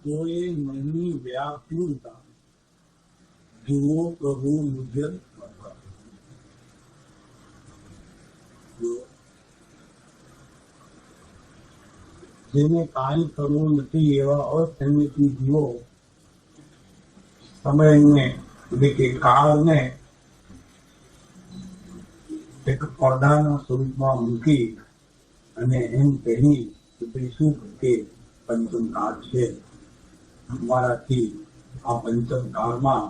कोई नहीं व्याकुलता जुओ प्रभु मुझे જેને કાંઈ કરવું નથી એવા અસંયમી જીવો સમયને એટલે કે કાળને એક પડદાના સ્વરૂપમાં મૂકી અને એમ કહી શું કે પંચમ કાળ છે અમારાથી આ પંચમ કાળમાં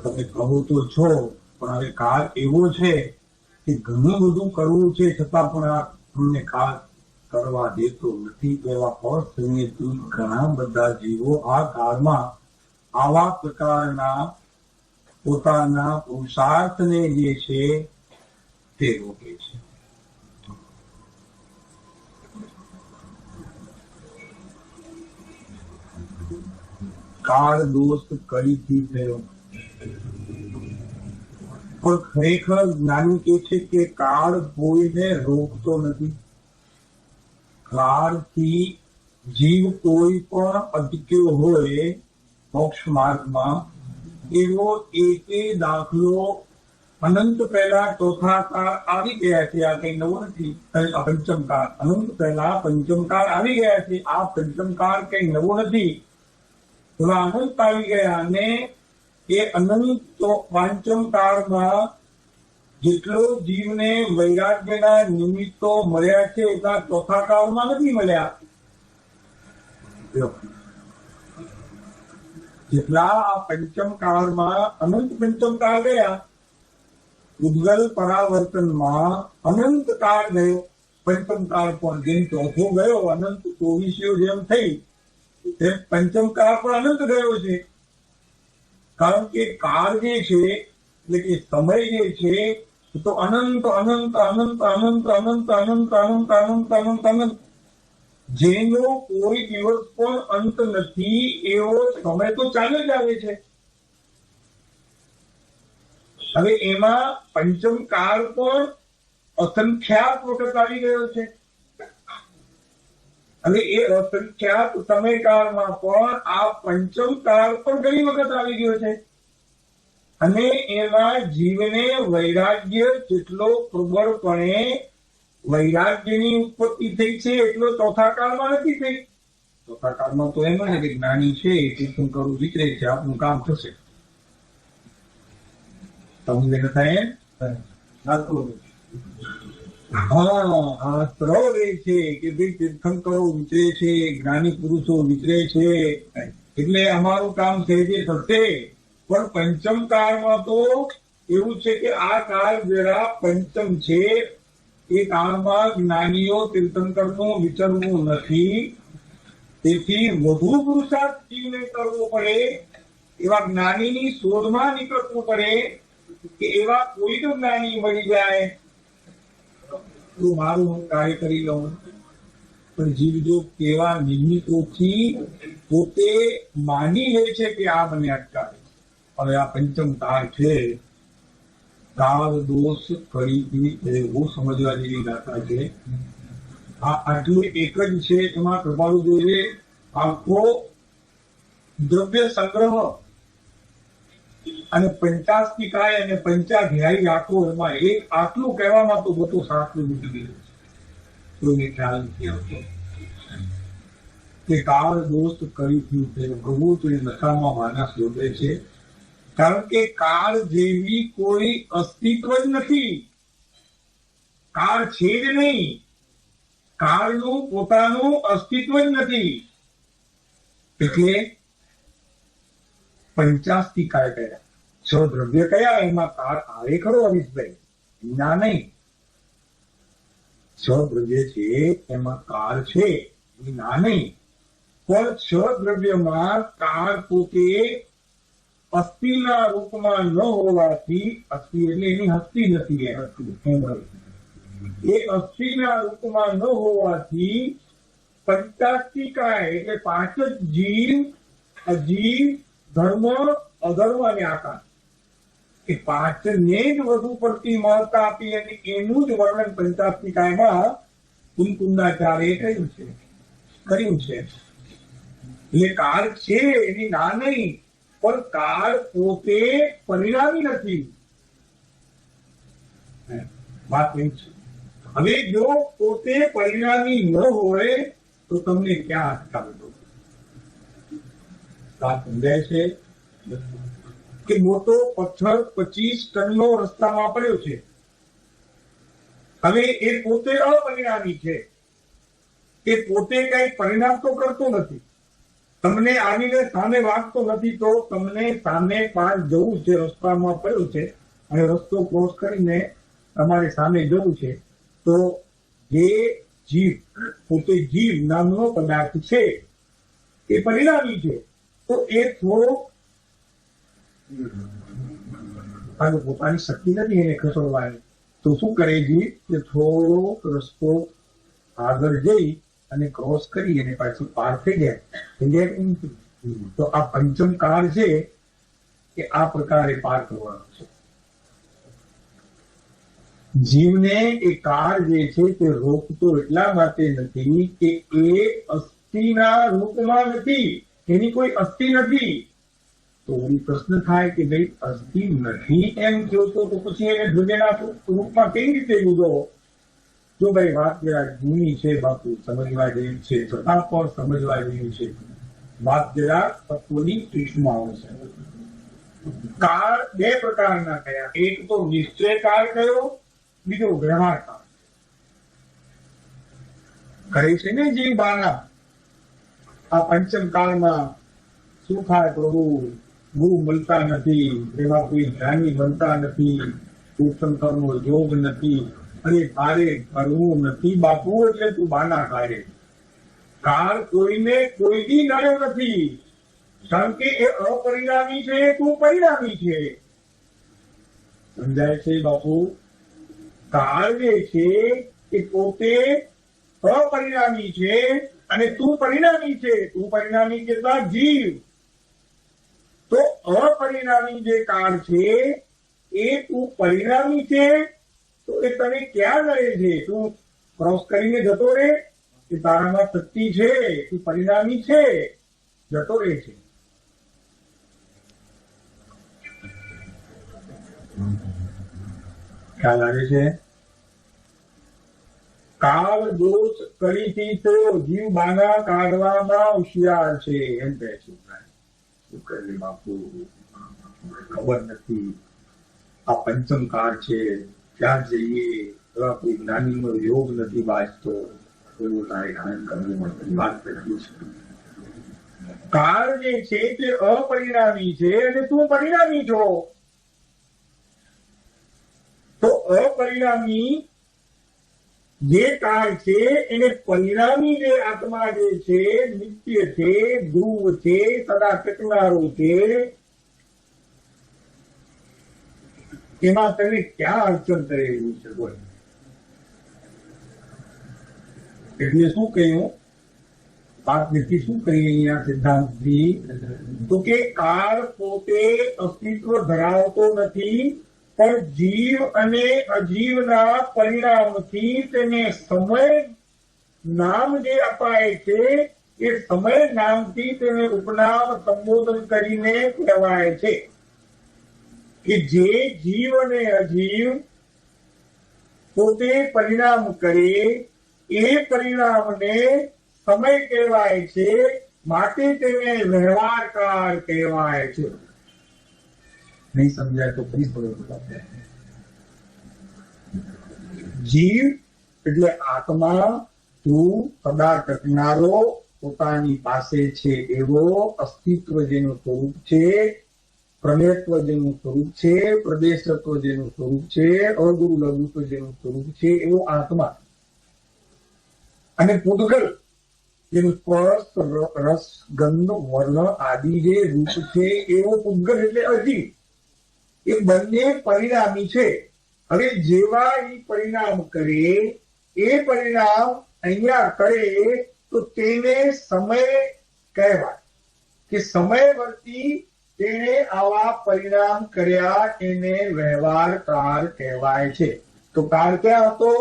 તમે કહો તો છો પણ હવે કાળ એવો છે કે ઘણું બધું કરવું છે છતાં પણ આ અમને કાળ કરવા દેતો નથી એવા અસંયમી ઘણા બધા જીવો આ કાળમાં આવા પ્રકારના પોતાના પુરુષાર્થને જે છે તે રોકે છે. કાળ દોસ્ત કડીથી થયો પણ ખરેખર જ્ઞાની કે છે કે કાળ કોઈને રોકતો નથી. કાળથી જીવ કોઈ પણ અટક્યો હોય મોક્ષ માર્ગમાં એવો એકે દાખલો અનંત પહેલા ચોથા કાળ આવી ગયા છે. આ કઈ નવું નથી. પંચમ કાળ અનંત પહેલા પંચમ કાળ આવી ગયા છે. આ પંચમ કાળ કઈ નવો નથી. થોડા અનંત આવી ગયા અને એ અનંત પાંચમ કાળમાં જેટલો જીવને વૈરાગ્યના નિમિત્તો મળ્યા છે એટલા ચોથા કાળમાં નથી મળ્યા. જેટલા આ પંચમ કાળમાં અનંત પંચમ કાળ ગયા, ઉદ્ગલ પરાવર્તનમાં અનંત કાળ ગયો. પંચમ કાળ પણ જેમ ચોથો ગયો અનંત 24 જેમ થઈ તેમ પંચમ કાળ પણ અનંત ગયો છે. કારણ કે કાળ જે છે એટલે કે સમય જે છે તો અનંત અનંત અનંત અનંત અનંત અનંત અનંત અનંત અનંત અનંત જેનો કોઈ દિવસ પણ અંત નથી એવો સમય તો ચાલે જ આવે છે. હવે એમાં પંચમ કાળ પણ અસંખ્યાત વખત આવી ગયો છે. અને એ અસંખ્યાત સમયકાળમાં પણ આ પંચમ કાળ પણ ઘણી વખત આવી ગયો છે. અને એમાં જીવને વૈરાગ્ય જેટલો પ્રબળપણે વૈરાગ્યની ઉત્પત્તિ થઈ છે એટલો ચોથા કાળમાં નથી થઈ. ચોથા કાળમાં તો એમ ને કે જ્ઞાની છે તીર્થન કરવું વિચરે છે, આપનું કામ થશે. તમને થાય શાસ્ત્રો રહે છે કે ભાઈ તીર્થંકરો વિચરે છે, જ્ઞાની પુરુષો વિચરે છે એટલે અમારું કામ સહેજે થશે. પણ પંચમ કાળમાં તો એવું છે કે આ કાળ જરા પંચમ છે. એ કાળમાં જ્ઞાનીઓ તીર્થંકરનું વિચરવું નથી. તેથી વધુ પુરુષાર્થ જીવને કરવો પડે, એવા જ્ઞાનીની શોધમાં નીકળવું પડે કે એવા કોઈ તો જ્ઞાની મળી જાય તો મારું હું કાર્ય કરી લઉં. પણ જીવ જો કેવા નિમિત્તોથી પોતે માની લે છે કે આ મને અટકાવે. હવે આ પંચમ કાળ છે, કાળ દોષ કડીથી એવું સમજવા જેવી ગાથા છે. આ આટલું એક જ છે. એમાં કૃપાળુ જોઈએ આખો દ્રવ્ય સંગ્રહ અને પંચાસ્તિકાય અને પંચાધ્યાયી આખો એમાં એક આટલું કહેવામાં તો બધું શાસ્ત્ર મૂકી દીધું છે. કોઈને ખ્યાલ નથી આવતો કે કાળ દોસ્ત કડીથી પ્રભુ તો એ નકામા માણસ શોધે છે. કારણ કે કાળ જેવી કોઈ અસ્તિત્વ જ નથી. કાળ છે જ નહીં. કાળનું પોતાનું અસ્તિત્વ જ નથી. એટલે પંચાસ્તિકાય કયા, છ દ્રવ્ય કયા એમાં કાળ આવે ખરો હરીશભાઈ? ના નહીં. છ દ્રવ્ય છે એમાં કાળ છે, ના નહીં. પણ છ દ્રવ્યમાં કાળ પોતે અસ્થિના રૂપમાં ન હોવાથી, અસ્થિ એટલે એની હસ્તી નથી, એ અસ્થિના રૂપમાં ન હોવાથી પંચાસ્તિકાય એટલે પાંચ જ જીવ, અજીવ, ધર્મ, અધર્મ અને આકાશ એ પાંચને જ વધુ પડતી મહત્તા આપી અને એનું જ વર્ણન પંચાસ્તિકાયમાં કુંકુંદાચાર્યે કર્યું છે. એટલે કાળ છે એની ના નહીં, પણ કાળ પોતે પરિણામી નથી. વાત એમ છે. હવે જો પોતે પરિણામી ન હોય તો તમને ક્યાં અટકાવે? વાત સમજાય છે કે મોટો પથ્થર 25 ટનનો રસ્તામાં પડ્યો છે. હવે એ પોતે અપરિણામી છે, એ પોતે કઈ પરિણામ તો કરતો નથી. તમને આવીને સામે વાગતો નથી, તો તમને સામે પાર જવું છે, રસ્તામાં પડ્યો છે અને રસ્તો ક્રોસ કરીને તમારે સામે જવું છે, તો જે જીવ પોતે જીવ નામનો પદાર્થ છે એ પરિણામી છે. તો એ થોડો પોતાની શક્તિ નથી એને ખસેડવાની, તો શું કરે જીવ કે થોડો રસ્તો આગળ જઈ અને ક્રોસ કરી અને પાછું પાર થઈ જાય. તો આ પંચમ કાળ છે કે આ પ્રકારે પાર કરવાનો છે. જીવને એ કાળ જે છે તે રોકતો એટલા માટે નથી કે એ અસ્થિના રૂપમાં નથી, એની કોઈ અસ્થિ નથી. તો પ્રશ્ન થાય કે ભાઈ અસ્થિ નથી એમ કહો તો પછી એને ધ્વજના રૂપમાં કેવી રીતે લીધો? જો ભાઈ વાત જરા જૂની છે બાપુ, સમજવા જેવી છે, છતાં પણ સમજવા જેવી છે. વાત જરા તત્વની સૂક્ષ્માઓ છે. કાળ બે પ્રકારના કયા, એક તો નિશ્ચય કાળ કયો, બીજો વ્યવહાર કાળ. કરે છે ને જે બાના આ પંચમ કાળમાં શું થાય પ્રભુ? ગુરુ મળતા નથી, એમાં કોઈ જ્ઞાની બનતા નથી, તીર્થંકરનો યોગ નથી, અને તારે કરવું નથી બાપુ, એટલે તું બાના કાઢે. કાળ કોઈને કોઈ દી નડ્યો નથી, કારણ કે એ અપરિણામી છે, તું પરિણામી છે. સમજાય છે બાપુ? કાળ જે છે એ પોતે અપરિણામી છે અને તું પરિણામી છે. તું પરિણામી કેટલા? જીવ. તો અપરિણામી જે કાળ છે એ તું પરિણામી છે, તો એ તને ક્યાં નડે છે? તું ક્રોસ કરીને જતો રહે કે તારામાં શક્તિ છે, તું પરિણામી છે, જતો રહે છે. ખ્યાલ આવે છે? કાળ દોષ કરીથી તો જીવ બાના કાઢવામાં હોશિયાર છે એમ કહે છે. શું કરે બાપુ? ખબર નથી. આ પંચમ કાળ છે, ક્યાં જઈએ? કોઈ જ્ઞાનીનો યોગ નથી વાંચતો, એવું તારે જ્ઞાન કરવું મળતું. વાત કરી છે. કાળ જે છે તે અપરિણામી છે અને તું પરિણામી છો. તો અપરિણામી જે કાળ છે એને પરિણામી જે આત્મા જે છે, નિત્ય છે, ધ્રુવ છે, સદા ટકનારો છે, એમાં તમે ક્યાં અડચણ કરેલું છે? બોલ. એટલે શું કહ્યું? વાત નથી શું કહી અહીંયા સિદ્ધાંતજી? તો કે કાળ પોતે અસ્તિત્વ ધરાવતો નથી, પણ જીવ અને અજીવના પરિણામથી તેને સમય નામ જે અપાય છે એ સમય નામથી તેને ઉપનામ સંબોધન કરીને કહેવાય છે કે જે જીવ અને અજીવ પોતે પરિણામ કરે એ પરિણામને સમય કહેવાય છે, માટે તેને વ્યવહાર કાળ કહેવાય છે. નહીં સમજાય તો ફરી બોલો. જીવ એટલે આત્મા, તું સદા ટકનારો, પોતાની પાસે છે એવો અસ્તિત્વ જેનું સ્વરૂપ છે, પ્રમેયત્વ જેનું સ્વરૂપ છે, પ્રદેશત્વ જેનું સ્વરૂપ છે, અગુરુ લઘુત્વ જેનું સ્વરૂપ છે એવો આત્મા, અને પૂતગલ જેનું સ્પર્શ, રસ, ગંધ, વર્ણ આદિ જે રૂપ છે એવો પૂતગલ એટલે અજીવ. એ બંને પરિણામી છે. હવે જેવા એ પરિણામ કરે, એ પરિણામ અહીંયા કરે તો તેને સમય કહેવાય કે સમયવર્તી તેને આવા પરિણામ કર્યા, એને વ્યવહાર કાળ કહેવાય છે. તો કાળ ક્યાં હતો?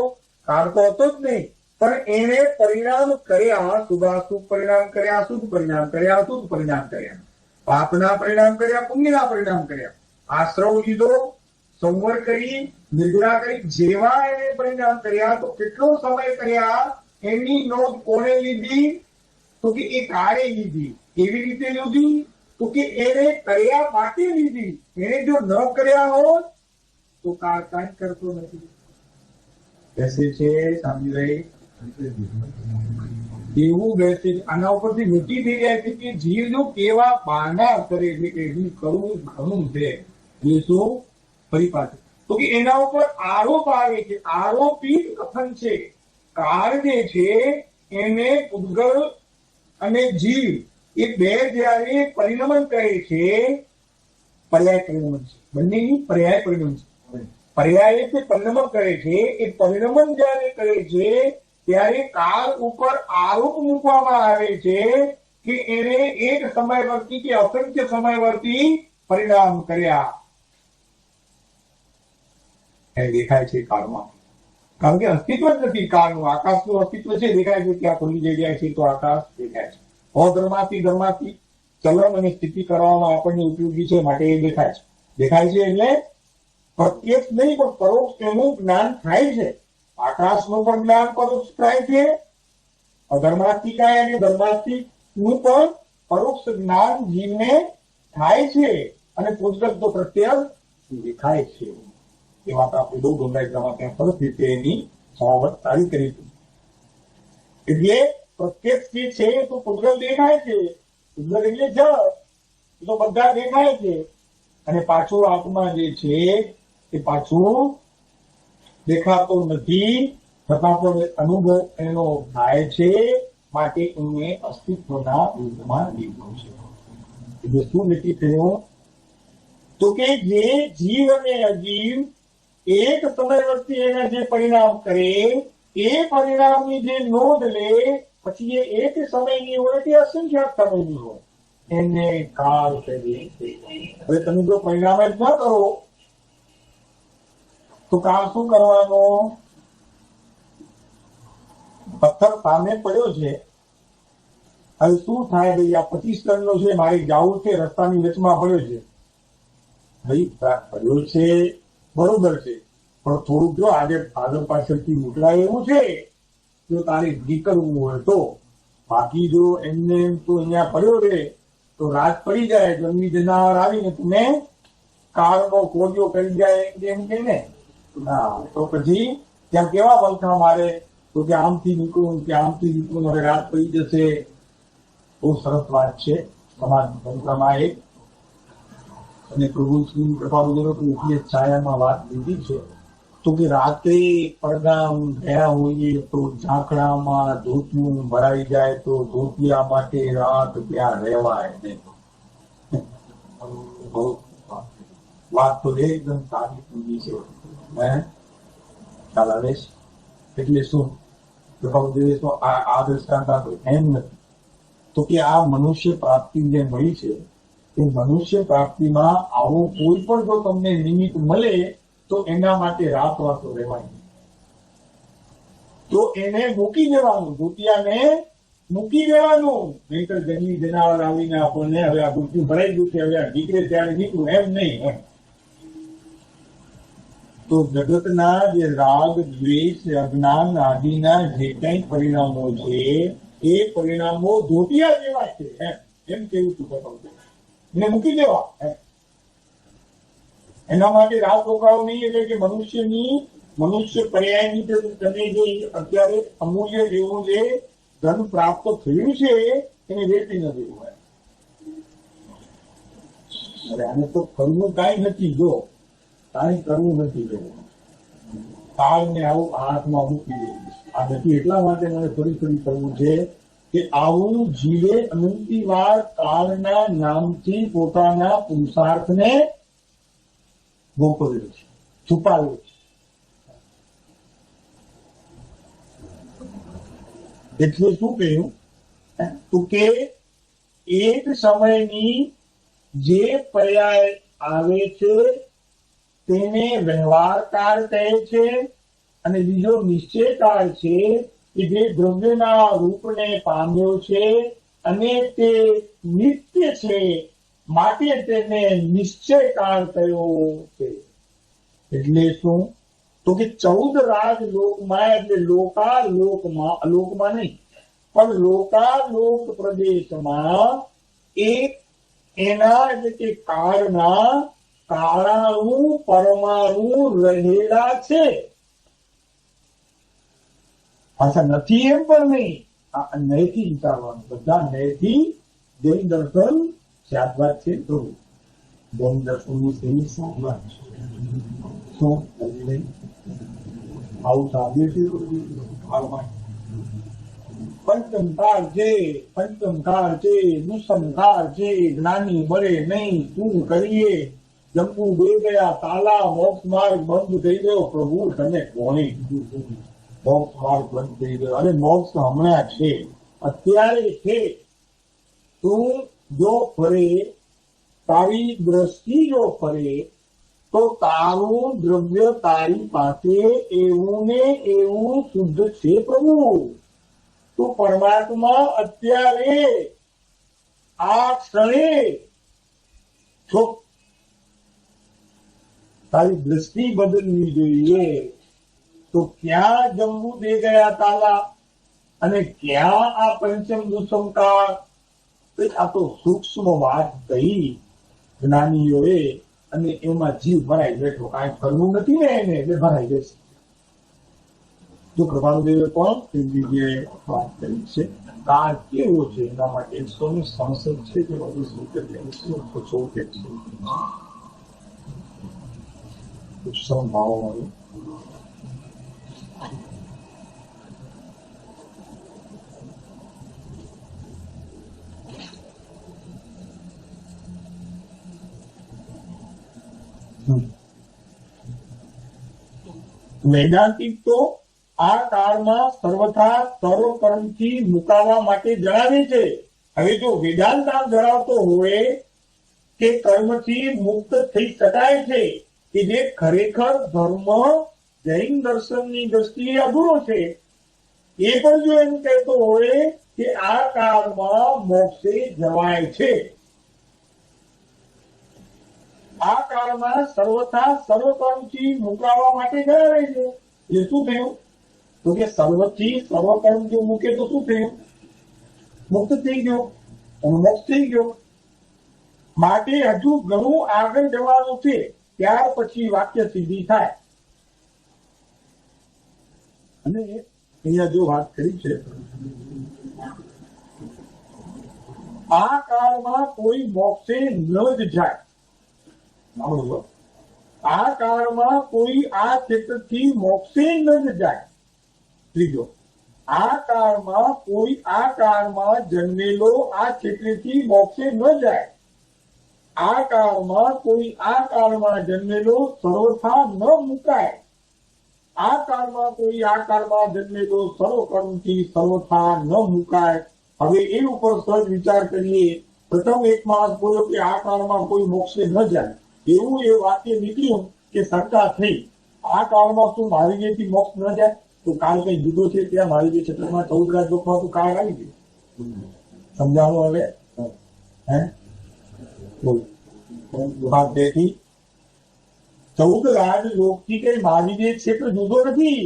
કાળ તો હતો જ નહીં, પણ એને પરિણામ કર્યા, શુભાશુભ પરિણામ કર્યા, શુભ પરિણામ કર્યા, અશુભ પરિણામ કર્યા, પાપના પરિણામ કર્યા, પુણ્યના પરિણામ કર્યા, આશ્રવ લીધો, સંવર કરી, નિર્ગુણા કરી, જેવા એને પરિણામ કર્યા. તો કેટલો સમય કર્યા એની નોંધ કોને લીધી? તો કે એ કાળે લીધી. એવી રીતે લીધી તો કે એને કર્યા માટે લીધી. એને જો ન કર્યા હોત તો કાળ કાંઈ કરતો નથી. બેસે છે સાંભળી રહી એવું બેસે. આના ઉપરથી મીઠી થઈ જાય છે કે જીવ જો કેવા બહાના કરે છે કે હું કરું ઘણું છે, એ શું ફરી પાછું તો કે એના ઉપર આરોપ આવે છે. આરોપી કથન છે. કાળ જે છે એને ઉદ્ગલ અને જીવ એ બે જયારે પરિણમન કરે છે, પર્યાય પરિણમન છે, બંનેની પર્યાય પરિણમન છે. પર્યાય એટલે પરિણમન કરે છે. એ પરિણમન જયારે કરે છે ત્યારે કાળ ઉપર આરોપ મૂકવામાં આવે છે કે એને એક સમયવર્તી કે અસંખ્ય સમયવર્તી પરિણામ કર્યા. એ દેખાય છે કાળમાં, કારણ કે અસ્તિત્વ જ નથી કાળનું. આકાશનું અસ્તિત્વ છે, દેખાય છે ત્યાં ખુલ્લી જગ્યા છે તો આકાશ દેખાય છે. ધર્માથી ચલન અને સ્થિતિ કરવામાં આપણને ઉપયોગી છે માટે એ દેખાય છે. દેખાય છે એટલે પ્રત્યક્ષ નહીં પણ પરોક્ષ એનું જ્ઞાન થાય છે. આકાશનું પણ જ્ઞાન પરોક્ષ થાય છે. અધર્માસ્તિકાય અને ધર્માસ્તિકનું પણ પરોક્ષ જ્ઞાન જીવને થાય છે અને પૂજક તો પ્રત્યક્ષ દેખાય છે. એ વાત આપણે બહુ ગંગાઈમાં ત્યાં સરસ રીતે એની સમાવટ સારી કરી હતી. એટલે પ્રત્યક્ષ જે છે તો પૂજક દેખાય છે. પૂજક એટલે જળ તો બધા દેખાય છે. અને પાછું આત્મા જે છે એ પાછું દેખાતો નથી, છતાં પણ અનુભવ એનો થાય છે માટે એને અસ્તિત્વના રૂપમાં લીધું છે. એટલે શું નક્કી થયું? તો કે જે જીવ અને અજીવ એક સમયવર્તી એના જે પરિણામ કરે એ પરિણામની જે નોંધ લે પછી એ એક સમયની હોય કે અસંખ્યાત સમયની હોય એને કાળ કહીએ. હવે તમે જો પરિણામ જ ન કરો તો કાળ શું કરવાનો? પથ્થર સામે પડ્યો છે, હવે શું થાય? ભાઈ આ 25 ટનનો છે, મારે જવું છે, રસ્તાની વચમાં પડ્યો છે. ભાઈ પડ્યો છે બરોબર છે, પણ થોડુંક જો આગળ પાછળથી મોકલાય એવું છે જો તારે નીકળવું હોય તો. બાકી જો એમને તો અહીંયા પડ્યો રહે તો રાત પડી જાય, જંગલી જનાવર આવીને તમે કાળનો કોડિયો કરી જાય એમ કે ને. હા, તો પછી ત્યાં કેવા વલખા મારે તો કે આમથી નીકળું કે આમથી નીકળું, હવે રાત પડી જશે. બહુ સરસ વાત છે સમાજ તંત્રમાં એક. અને પ્રભુ શ્રી કૃપાલુદેવ એટલે છાયામાં વાત લીધી છે તો કે રાત્રે પડદા ગયા હોઈએ તો ઝાંખડામાં ધોતિયું ભરાઈ જાય તો ધોતિયા માટે રાત ત્યાં રહેવાય નહીં. વાત તો એકદમ સારી પૂરી છે. ખ્યાલ આવે છે? એટલે શું કૃપાલુદેવે તો આ દ્રષ્ટાંત એમ નથી તો કે આ મનુષ્ય પ્રાપ્તિ જે મળી છે એ મનુષ્ય પ્રાપ્તિમાં આવું કોઈ પણ જો તમને નિમિત્ત મળે તો એના માટે રાત વાતો રહેવાય તો એને મૂકી દેવાનું, ધોતિયાને મૂકી દેવાનું. નહીતર જંગલી જનાવર આવીને આપણને હવે આ ધોતિયું ભરાઈ ગયું છે, હવે આ નીકળે ત્યારે નીકળું એમ નહીં. તો જગતના જે રાગ દ્વેષ અજ્ઞાન આદિના જે કઈ પરિણામો છે એ પરિણામો ધોતિયા જેવા છે એમ કેવું તું બતાવતું એને મૂકી દેવા. એના માટે રાત રોકાવ નહીં. એટલે કે મનુષ્ય પર્યાયની તમે જે અત્યારે અમૂલ્ય જેવું જે ધન પ્રાપ્ત થયું છે એને વેચી ન દેવું હોય. અરે આને તો કરવું કાંઈ નથી, જો કાંઈ કરવું નથી. જો કાળને આવું હાથમાં મૂકી દેવું આ નથી. એટલા માટે મને ફરી કરવું છે કે આવું જીવે અનંતી વાર કાળના નામથી પોતાના પુરુષાર્થને ગોપવ્યો છે, છુપાવ્યો છે. એટલે શું કહ્યું તો કે એક સમયની જે પર્યાય આવે છે તેને વ્યવહાર કાળ કહે છે અને બીજો નિશ્ચય કાળ છે કે જે દ્રવ્યના રૂપને પામ્યો છે અને તે નિત્ય છે, માટે તેને નિશ્ચય કાળ થયો છે. એટલે શું? તો કે 14 રાજ લોકમાં, એટલે લોકમાં નહીં પણ લોકાલોક પ્રદેશમાં એક એના એટલે કે કાળના કાળાણુ પરમાણુ રહેલા છે. પાછા નથી એમ પણ નહીં, આ નયથી વિચારવાનું, બધા નયથી જૈન દર્શન સાધવાત છે. તો જૈન દર્શન ની સેવી સાધવાત શું આવું સાધ્ય છે? પંચમકાર છે, દુસંકાર છે, જ્ઞાની મળે નહીં, શું કરીએ? જંબુ બે ગયા તાલા, મોક્ષ માર્ગ બંધ થઈ ગયો. પ્રભુ તને કોણે કીધું મોક્ષ માર્ગ બંધ થઈ ગયો? અને મોક્ષ હમણાં છે, અત્યારે છે. તું જો ફરે, તારી દ્રષ્ટિ જો ફરે, તો તારું દ્રવ્ય તારી પાસે એવું ને એવું શુદ્ધ છે. પ્રભુ તું પરમાત્મા અત્યારે આ ક્ષણે છો. તારી દ્રષ્ટિ બદલવી જોઈએ. તો ક્યાં જંબુ દે ગયા તાલા અને ક્યાં આ પંચમ દુસંકાર? આ તો સૂક્ષ્મ વાત કહી જ્ઞાનીઓએ, અને એમાં જીવ ભરાઈ બેઠો. કાંઈ કરવું નથી ને એને, એટલે ભરાઈ જશે. જો કૃપાલુદેવે પણ એમની જે વાત કરી છે, કાળ કેવો છે એના માટે 167 છે કે બધું શું કે સંભાવવાનું વૈદાંતિક તો આ કાળમાં સર્વથા સર્વકર્મથી મુકાવવા માટે જણાવે છે. હવે જો વેદાંત નામ ધરાવતો હોય કે કર્મથી મુક્ત થઈ શકાય છે, કે જે ખરેખર ધર્મ જૈન દર્શનની દ્રષ્ટિએ અધૂરો છે, એ પણ જો એમ કહેતો હોય કે આ કાળમાં મોક્ષે જવાય છે, આ કાળમાં સર્વથા સર્વકર્મથી મુકાવવા માટે જણાવે છે. એ શું થયું? તો કે સર્વથી સર્વકર્મ જો મૂકે તો શું થયું? મુક્ત થઈ ગયો અને મોક્ષ થઈ ગયો. માટે હજુ ઘણું આગળ જવાનું છે, ત્યાર પછી વાક્ય સિદ્ધિ થાય. અને અહીંયા જો વાત કરી છે, આ કાળમાં કોઈ મોક્ષે ન જ જાય. આ કાળમાં કોઈ આ ક્ષેત્રથી મોક્ષે ન જ જાય. ત્રીજો, આ કાળમાં કોઈ આ કાળમાં જન્મેલો આ ક્ષેત્રથી મોક્ષે ન જાય. આ કાળમાં કોઈ આ કાળમાં જન્મેલો સર્વથા ન મુકાય. આ કાળમાં કોઈ આ કાળમાં જન્મેલો સર્વકર્મથી સર્વથા ન મુકાય. હવે એ ઉપર સહજ વિચાર કરીએ. પ્રથમ એક માણસ બોલ્યો કે આ કાળમાં કોઈ મોક્ષે ન જાય. એવું એ વાક્ય નીકળ્યું કે શંકા થઈ, આ કાળમાં શું મારી જેથી મોક્ષ ન જાય? તો કાળ કઈ જુદો છે? ત્યાં મારી જે ક્ષેત્રમાં 14 રાજલોકમાં તો કાળ આવી ગયું. સમજાવો હવે? હે 14 રાજલોકથી કઈ મારી જે ક્ષેત્ર જુદો નથી.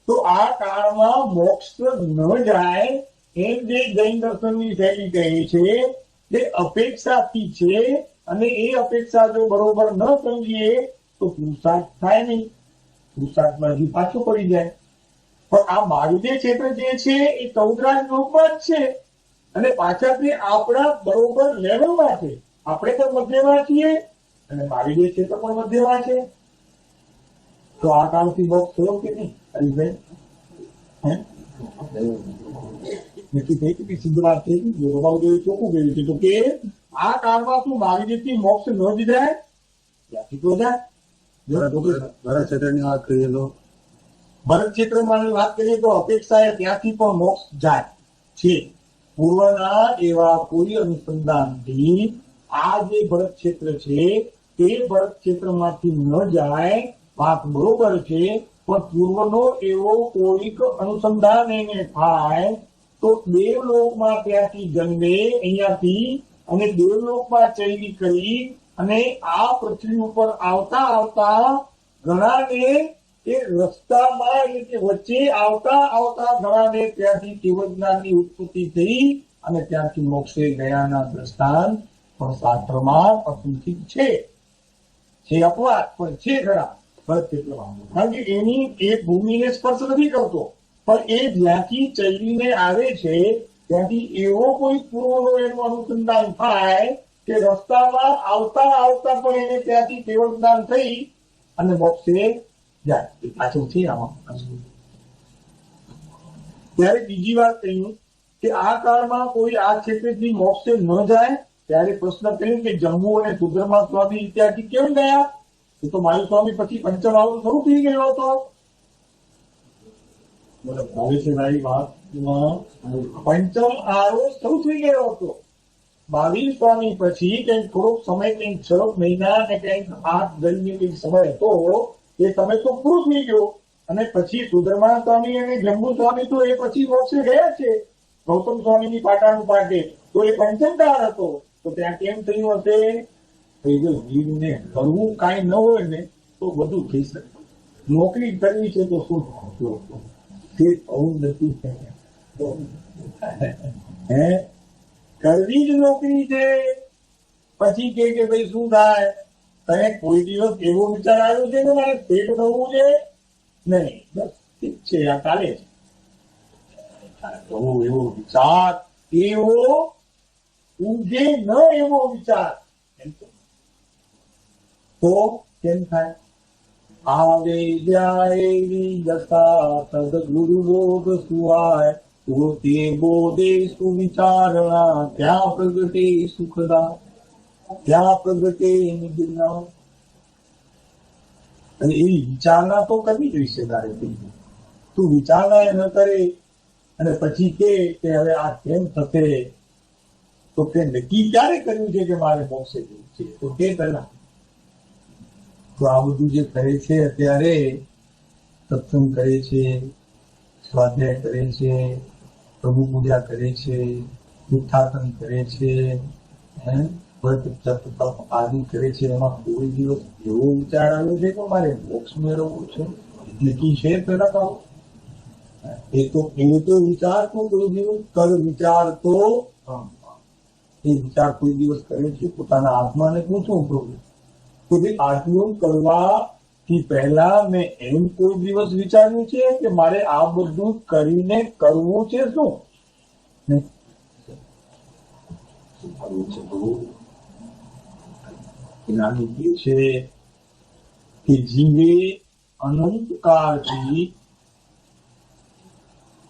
તો આ કાળમાં મોક્ષ ન જાય એમ જે જૈન દર્શનની શૈલી કહે છે તે અપેક્ષાથી છે. અને એ અપેક્ષા જો બરોબર ન સમજીએ તો પુરુષાર્થ થાય નહીં, પુરુષાર્થમાં હજી પાછું પડી જાય. પણ આ મારું જે ક્ષેત્ર જે છે એ 14 રાજલોકમાં જ છે, અને પાછા તે આપણા બરોબર લેવલમાં છે. આપણે તો મધ્યમાં છીએ અને મારી જે ક્ષેત્ર પણ મધ્યમાં છે. તો આ કાળથી મોક્ષ થયો કે નહીં? હરીભાઈ નક્કી થઈ કે સિદ્ધ વાત થઈ ગઈ. ચોખ્ખું ગયું છે તો કે આ કાળમાં શું મારી જેથી મોક્ષ ન જ જાય? ત્યાંથી તો જાય. ભરત ક્ષેત્રની વાત કરીએ તો ભરત ક્ષેત્રમાં વાત કરીએ તો અપેક્ષા ત્યાંથી પણ મોક્ષ જાય છે. પૂર્વના એવા કોઈ અનુસંધાનથી આ જે ભરત ક્ષેત્ર છે તે ભરત ક્ષેત્રમાંથી ન જાય, વાત બરોબર છે. પણ પૂર્વનો એવો કોઈક અનુસંધાન એને થાય તો દેવલોકમાં ત્યાંથી જન્મે અહીંયાથી અને દેવલોકમાં ચૈલી કરી અને આ પૃથ્વી ઉપર આવતા આવતા ઘણાને એ રસ્તામાં એટલે કે વચ્ચે આવતા આવતા ઘણાને ત્યાંથી કેવળ જ્ઞાનની ઉત્પત્તિ થઈ અને ત્યાંથી મોક્ષે ગયાના દ્રષ્ટાંત પણ શાસ્ત્રમાં અસંખ્ય છે અપવાદ પણ છે ખરા. કારણ કે એની એ ભૂમિને સ્પર્શ નથી કરતો, પણ એ જ્યાંથી ચલીને આવે છે ત્યાંથી એવો કોઈ પૂર્વનો એનું અનુસંધાન થાય કે રસ્તામાં આવતા આવતા પણ એને ત્યાંથી કેવળ જ્ઞાન થઈ અને મોક્ષે જાય. એ પાછળ છે આમાં. ત્યારે બીજી વાત કહ્યું કે આ કાળમાં કોઈ આ ક્ષેત્રેથી મોક્ષે ન જાય ત્યારે પ્રશ્ન કર્યો કે જમ્મુ અને સુધર્મા સ્વામી ત્યાંથી કેમ ગયા? એ તો માયુ સ્વામી પછી પંચમ આવું શરૂ થઈ ગયો હતો. ભાવે છે ભાઈ વાતમાં પંચમ આરો શરૂ થઈ ગયો હતો. 22 સ્વામી પછી કંઈક થોડોક સમય કંઈક 6 મહિના અને કંઈક 8 દરમિયાન કંઈક સમય હતો એ સમય તો પૂરો થઈ ગયો અને પછી સુધર્મા સ્વામી અને જમ્બુ સ્વામી તો એ પછી મોક્ષે ગયા છે. ગૌતમ સ્વામીની પાટાનું પાટે તો એ પંચમકાર હતો. તો ત્યાં કેમ થયું હશે? જીવને કરવું કાંઈ ન હોય ને તો બધું થઈ શકે. નોકરી કરવી છે તો શું તે આવું નથી હે કરવી જ નોકરી છે. પછી કે ભાઈ શું થાય? તને કોઈ દિવસ એવો વિચાર આવ્યો છે કે મારે પેટ ભરવું છે? નહીં, બસ ઠીક છે, આ ચાલે છે. એવો વિચાર એવો ઊંઘે ન એવો વિચાર તો કેમ થાય? આવે જાય દશા સદગુરુ બોધ સુહાય તે બોધે સુવિચારણા ત્યાં પ્રગટે સુખદા ત્યાં પ્રગટે નિર્ગુણા. અને એવી વિચારણા તો કરવી જોઈશે તારે. તું વિચારણા ન કરે અને પછી કે હવે આ કેમ થશે? તો તે નક્કી ક્યારે કર્યું છે કે મારે મોક્ષે જવું છે? તો તે પહેલા તો આ બધું જે કરે છે અત્યારે સત્સંગ કરે છે, સ્વાધ્યાય કરે છે, પ્રભુ પૂજા કરે છે, તીર્થાટન કરે છે, વ્રત જપ તપ આદિ કરે છે, એમાં કોઈ દિવસ એવો વિચાર આવ્યો છે કે મારે મોક્ષ મેળવવું છે? નક્કી છે પેલા તો એ તો વિચાર તો કોઈ દિવસ કર વિચાર તો એ વિચાર કોઈ દિવસ કરે છે પોતાના આત્માને પૂછવું પ્રભુ તો ભાઈ આટલું કરવાથી પહેલા મેં એમ કોઈ દિવસ વિચાર્યું છે કે મારે આ બધું કરીને કરવું છે શું? છે કે જીવે અનંત કાળથી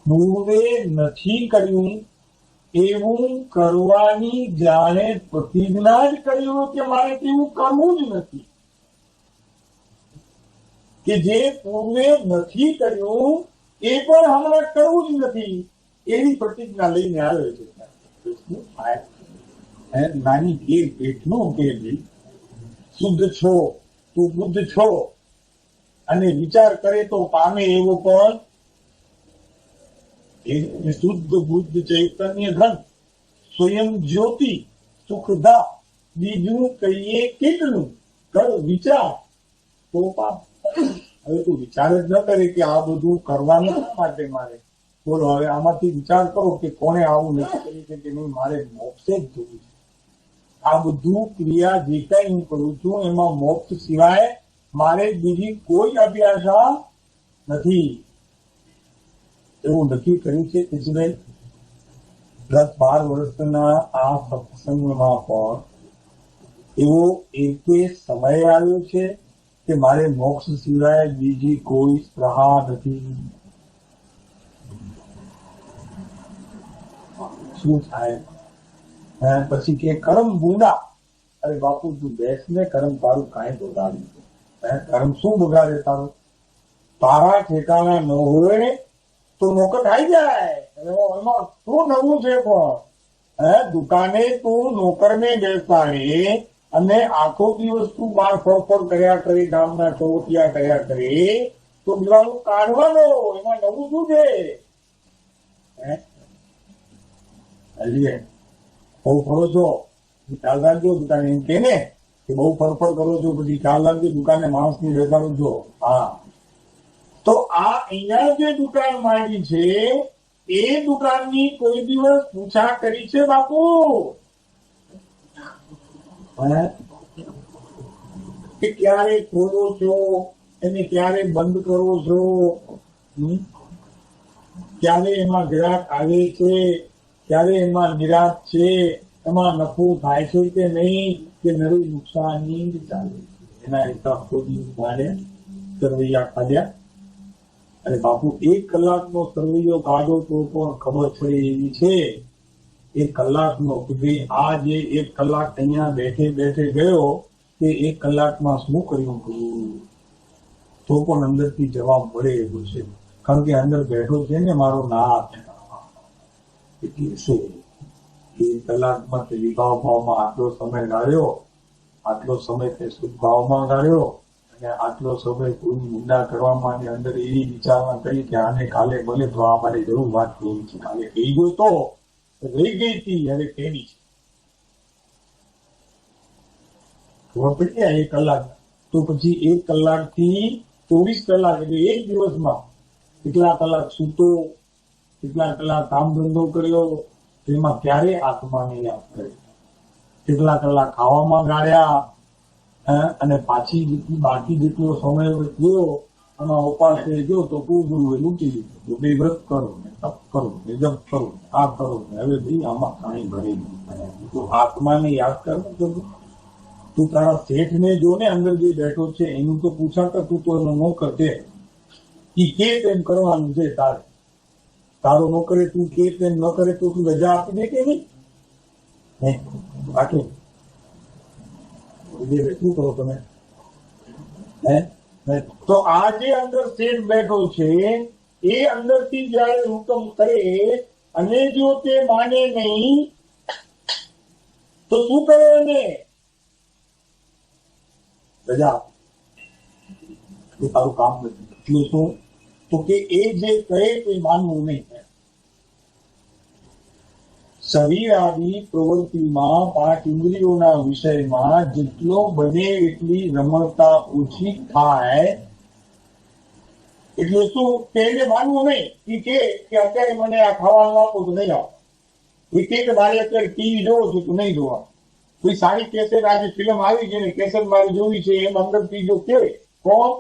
પૂર્વે નથી કર્યું એવું કરવાની જાણે પ્રતિજ્ઞા જ કર્યું કે મારે તેવું કરવું જ નથી. કે જે પૂર્વે નથી કર્યું એ પણ હમણાં કરવું જ નથી એવી પ્રતિજ્ઞા લઈને આવે છે. નાની કેર પેટનો કે શુદ્ધ છો તું બુદ્ધ છો અને વિચાર કરે તો પામે એવો પણ શુદ્ધ બુદ્ધ ચૈતન્ય ધન સ્વયં જ્યોતિ સુખદા બીજું કહીએ કેટલું કર વિચાર તો પાપ. હવે તું વિચાર જ ન કરે કે આ બધું કરવાનું માટે મારે બોલો. હવે આમાંથી વિચાર કરો કે કોને આવું નથી કર્યું છે કે નહીં મારે મોક્ષે જ જવું છે. આ બધું ક્રિયા જે કઈ હું કરું છું એમાં મોક્ષ સિવાય મારે બીજી કોઈ અભ્યાસા નથી એવું નક્કી કર્યું છે. કૃષ્ણભાઈ 10-12 વર્ષના આ સત્સંગમાં પણ એવો એક સમય આવ્યો છે કે મારે મોક્ષ સિવાય બીજી કોઈ સ્પૃહા નથી. શું થાય? પછી કે કરમ બુંદા. અરે બાપુ તું બેસ ને, કરમ તારું કાંઈ બગાડ્યું? કરમ શું બગાડે તારું? તારા ઠેકાણા ન હોય તો નોકર ખાઈ જાય. એમાં શું નવું છે? પણ દુકાને તું નોકરને બેસાડે અને આખો દિવસ તું બાર ફોડ કર્યા કરે, ગામના ચોટિયા કર્યા કરે તો દિવાળો કાઢવાનો, એમાં નવું શું છે? બહુ ફરો છો, ખ્યાલ રાખજો. દુકાને એમ કે ને કે બહુ ફરફર કરો છો, પછી ખ્યાલ રાખજો દુકાને માણસ ની બેસાડો છો. હા, તો આ અહીંયા જે દુકાન માંડી છે એ દુકાનની કોઈ દિવસ પૂછા કરી છે બાપુ? કે ક્યારે ખોલો છો, એને ક્યારે બંધ કરો છો, ક્યારે એમાં ગ્રાહક આવે છે, ક્યારે એમાં નિરાશ છે, એમાં નફો થાય છે કે નહીં, કે નરું નુકસાની ચાલે, એના હિસાબ ખોદી કાઢ્યા, સરવૈયા કાઢ્યા. અને બાપુ 1 કલાકનો સરવૈયો કાઢો તો પણ ખબર પડે એવી છે 1 કલાકનો, કે ભાઈ આ જે 1 કલાક અહીંયા બેઠે બેઠે ગયો તે 1 કલાકમાં શું કર્યું તો પણ અંદરથી જવાબ મળે એવું છે. કારણ કે અંદર બેઠો છે ને મારો નાથ, એટલે શું 1 કલાકમાં તે વિભાવ ભાવમાં આટલો સમય ગાળ્યો, આટલો સમય તે શુદ્ધ ભાવમાં ગાળ્યો, અને આટલો સમય કોઈની નિંદા કરવામાં અંદર એવી વિચારણા કરી કે આને કાલે ભલે તો આ મારી જરૂર વાત કહી છે, કાલે કહી ગયો તો રહી ગઈ હતી, હવે કેવી છે ખબર પડી. 1 કલાક તો પછી 1 કલાકથી 24 કલાક એટલે 1 દિવસમાં કેટલા કલાક સૂતો, કેટલા કલાક કામ ધંધો કર્યો, તેમાં ક્યારે આત્માને યાદ કરે, કેટલા કલાક ખાવામાં ગાળ્યા, અને પાછી બાકી જેટલો સમય ગયો અને ઉપાસે ગયો તો પૂરું લૂંટી લીધું. તો બે વ્રત કરો ને તપ કરો ને જપ કરો આ કરો ને હવે ભાઈ આમાં કાંઈ ભરે નહીં. તો આત્માને યાદ કરો. તું તારા શેઠને જો ને અંદર જે બેઠો છે એનું તો પૂછા કર, તું તો એનો ન કરતે કે તેમ કરવાનું છે તારે. તારો ન કરે તું કે તેમ ન કરે તો તું રજા આપી દે કે નહીં? બાકી શું કરો તમે? તો આ જે અંદર શેઠ બેઠો છે એ અંદરથી જયારે હુકમ કરે અને જો તે માને નહીં તો શું કરે એને? રજા. એ તારું કામ નથી. એટલે શું? તો કે એ જે કહે તે માનવું નહીં. શરીરાદી પ્રવૃત્તિમાં 5 ઇન્દ્રિયોના વિષયમાં જેટલો બને એટલી રમણતા ઓછી થાય. એટલે શું? તેને માનવું નહીં કે અત્યારે મને આ ખાવાનું આપો તો નહીં આવો. એ કે મારે અત્યારે ટીવી જોવો છું તો નહીં જોવા. કોઈ સારી કેસેટ આજે ફિલ્મ આવી છે ને કેસેટ મારે જોવી છે એમ અંદર ત્રીજો કે કોણ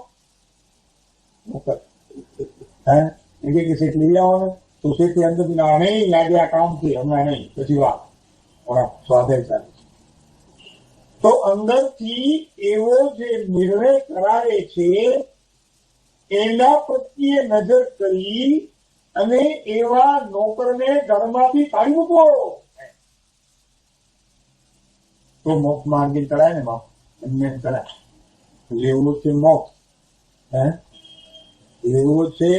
હે કેસેટ લઈ આવવાનું તો શેઠી અંદર નહીં લાગે આ કામ છે હમણાં નહીં પછી વાત સ્વાધ્યાય ચાલે. તો અંદરથી એવો જે નિર્ણય કરાવે છે એના પ્રત્યે નજર કરી અને એવા નોકરને ઘરમાંથી કાઢી મૂકો તો મોક્ષ માર્ગે ચડાય ને બાપ એમને ચડાય. લેવો છે મોક્ષ, લેવો છે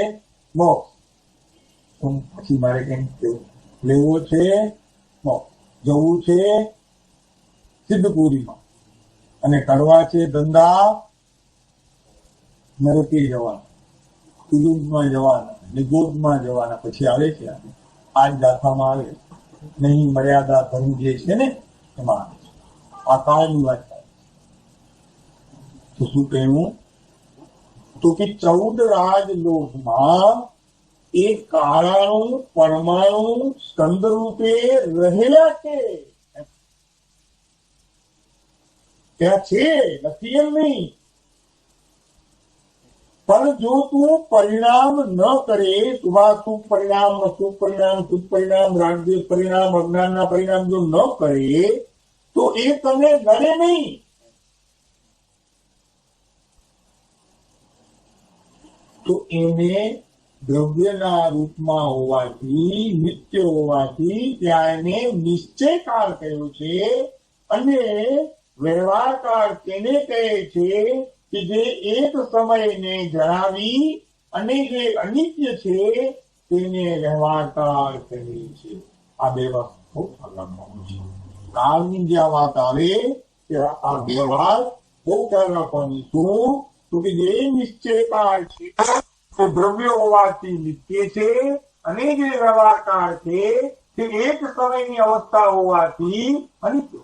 મોક્ષ. પછી મારે કેમ કેવું? લેવો છે મોક્ષ, જવું છે સિદ્ધપુરીમાં અને કરવા છે ધંધા નરકી જવાના, કુટુંબમાં જવાના, નિગોદમાં જવાના. પછી આવે છે આજ ગાથામાં આવે નહીં મર્યાદા ધર્મ જે છે ને એમાં આવે છે. આ કાળની વાત થાય તો શું કહેવું? તો કે 14 રાજલોકમાં એ કાળાનું પરમાણુ સ્કંદ રૂપે રહેલા છે. ત્યાં છે, નથી એમ નહીં. પણ જો તું પરિણામ ન કરે, શુભાશુભ પરિણામ, અશુભ પરિણામ, શુભ પરિણામ, રાગદ્વેષ પરિણામ, અજ્ઞાનના પરિણામ જો ન કરે તો એ તમને ગણે નહીં. તો એને દ્રવ્યના રૂપમાં હોવાથી, નિત્ય હોવાથી ત્યાં એને નિશ્ચયકાળ કહ્યું છે. અને વ્યવહારકાળ તેને કહે છે કે જે એક સમયને જણાવી અને જે અનિત્ય છે તેને વ્યવહારકાળ કહે છે. આ બે વસ્તુ અલગ છે. કાળની જે વાત આવે કે આ વ્યવહાર બહુ ખ્યાલ રાખવાની. શું તો કે જે નિશ્ચયકાળ છે તે દ્રવ્ય હોવાથી નિત્ય છે, અને જે વ્યવહારકાળ છે તે એક સમયની અવસ્થા હોવાથી અનિત્ય.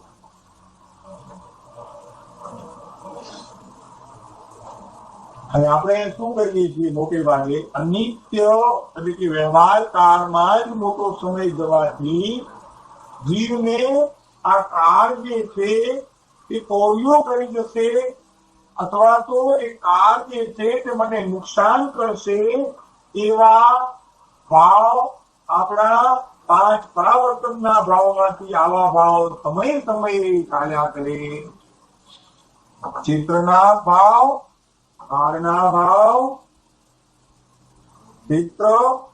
હવે આપણે શું કરીએ છીએ? મોટે ભાગે અનિત્ય એટલે કે વ્યવહાર કાળમાં જ મોટો સમય જવાથી જીવને આ કાળ જે છે તે કોળિયો કરી જશે, અથવા તો એ કાળ જે છે તે મને નુકસાન કરશે, એવા ભાવ આપણા 5 પરાવર્તનના ભાવમાંથી આવા ભાવ સમય સમયે ચાલ્યા કરે. ચિત્રના ભાવ, કાળના ભાવ, ચિત્ર,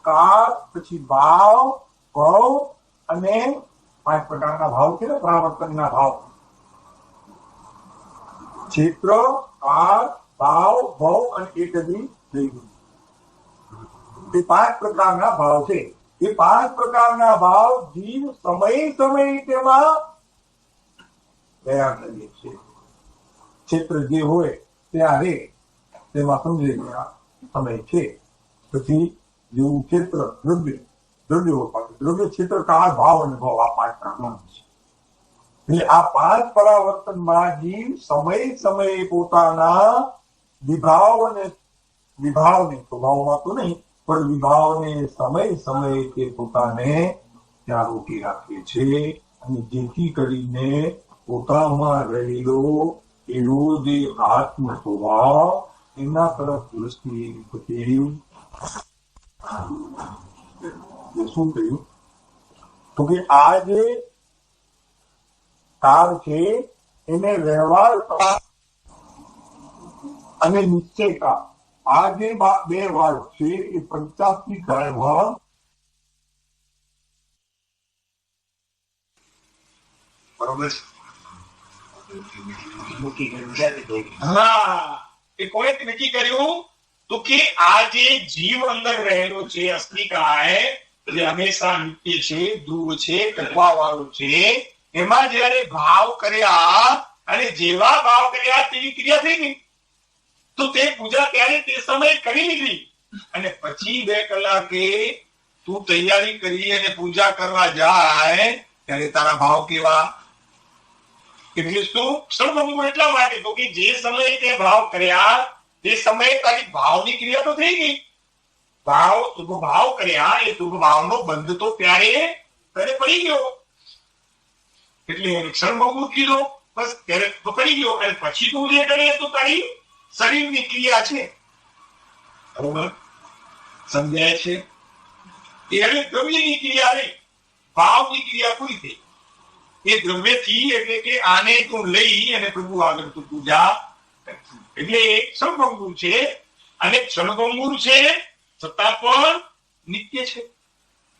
કાળ, પછી ભાવ, ભવ અને 5 પ્રકારના ભાવ છે ને પરાવર્તનના ભાવ. ચિત્ર, કાળ, ભાવ, ભવ અને એક હજી થઈ ગયું. એ 5 પ્રકારના ભાવ છે. એ 5 પ્રકારના ભાવ જીવ સમય સમયે તેમાં તૈયાર કરીએ છીએ. ચિત્ર જે હોય ત્યારે તેમાં સમજે કે આ સમય છે. પછી જેવું ક્ષેત્ર, દ્રવ્ય ક્ષેત્ર, કાળ, ભાવ અને ભાવ, આ 5 પ્રકારના છે. એટલે આ 5 પરાવર્તનમાં જીવ સમય સમયે પોતાના વિભાવને સ્વભાવમાં તો નહીં પણ વિભાવને સમય સમયે તે પોતાને ત્યાં રોકી રાખે છે, અને જેથી કરીને પોતામાં રહેલો એવો જે આત્મ સ્વભાવ એના તરફ દૃષ્ટિ શું થયું? તો કે આ જે કાળ છે એને વ્યવહાર અને નિશ્ચય કાળ, આ જે 2 વર્ગ છે એ 85 કાળમાં બરોબર. હા, એ કોણે નક્કી કર્યું? તો કે આ જે જીવ અંદર રહેલો છે અસ્તિકાય, જે હંમેશા નિત્ય છે, ધ્રુવ છે, કટવા વાળું છે, એમાં જયારે ભાવ કર્યા અને જેવા ભાવ કર્યા તેવી ક્રિયા થઈ ગઈ, તો તે પૂજા ત્યારે તે સમયે કરી લીધી. અને પછી 2 કલાકે તું તૈયારી કરી અને પૂજા કરવા જાય ત્યારે તારા ભાવ કેવા? એટલે શું ક્ષણભંગુર એટલા માટે તો કે જે સમયે તે ભાવ કર્યા તે સમયે તારી ભાવની ક્રિયા તો થઈ ગઈ. શુભ ભાવ કર્યા, એ શુભ ભાવનો બંધ તો ત્યારે પડી ગયો. એટલે ક્ષણભંગુર કીધો બસ ત્યારે તો પડી ગયો. અને પછી તું જે કરે તો તારી શરીરની ક્રિયા છે. બરોબર સમજાય છે? એ હવે દ્રવ્યની ક્રિયા નહીં, ભાવની ક્રિયા પૂરી થઈ. એ દ્રવ્યથી એટલે કે આને તું લઈ અને પ્રભુ આગળ તું પૂજા, એટલે ક્ષણભંગુર છે. અને ક્ષણભંગુર છે છતાં પણ નિત્ય છે,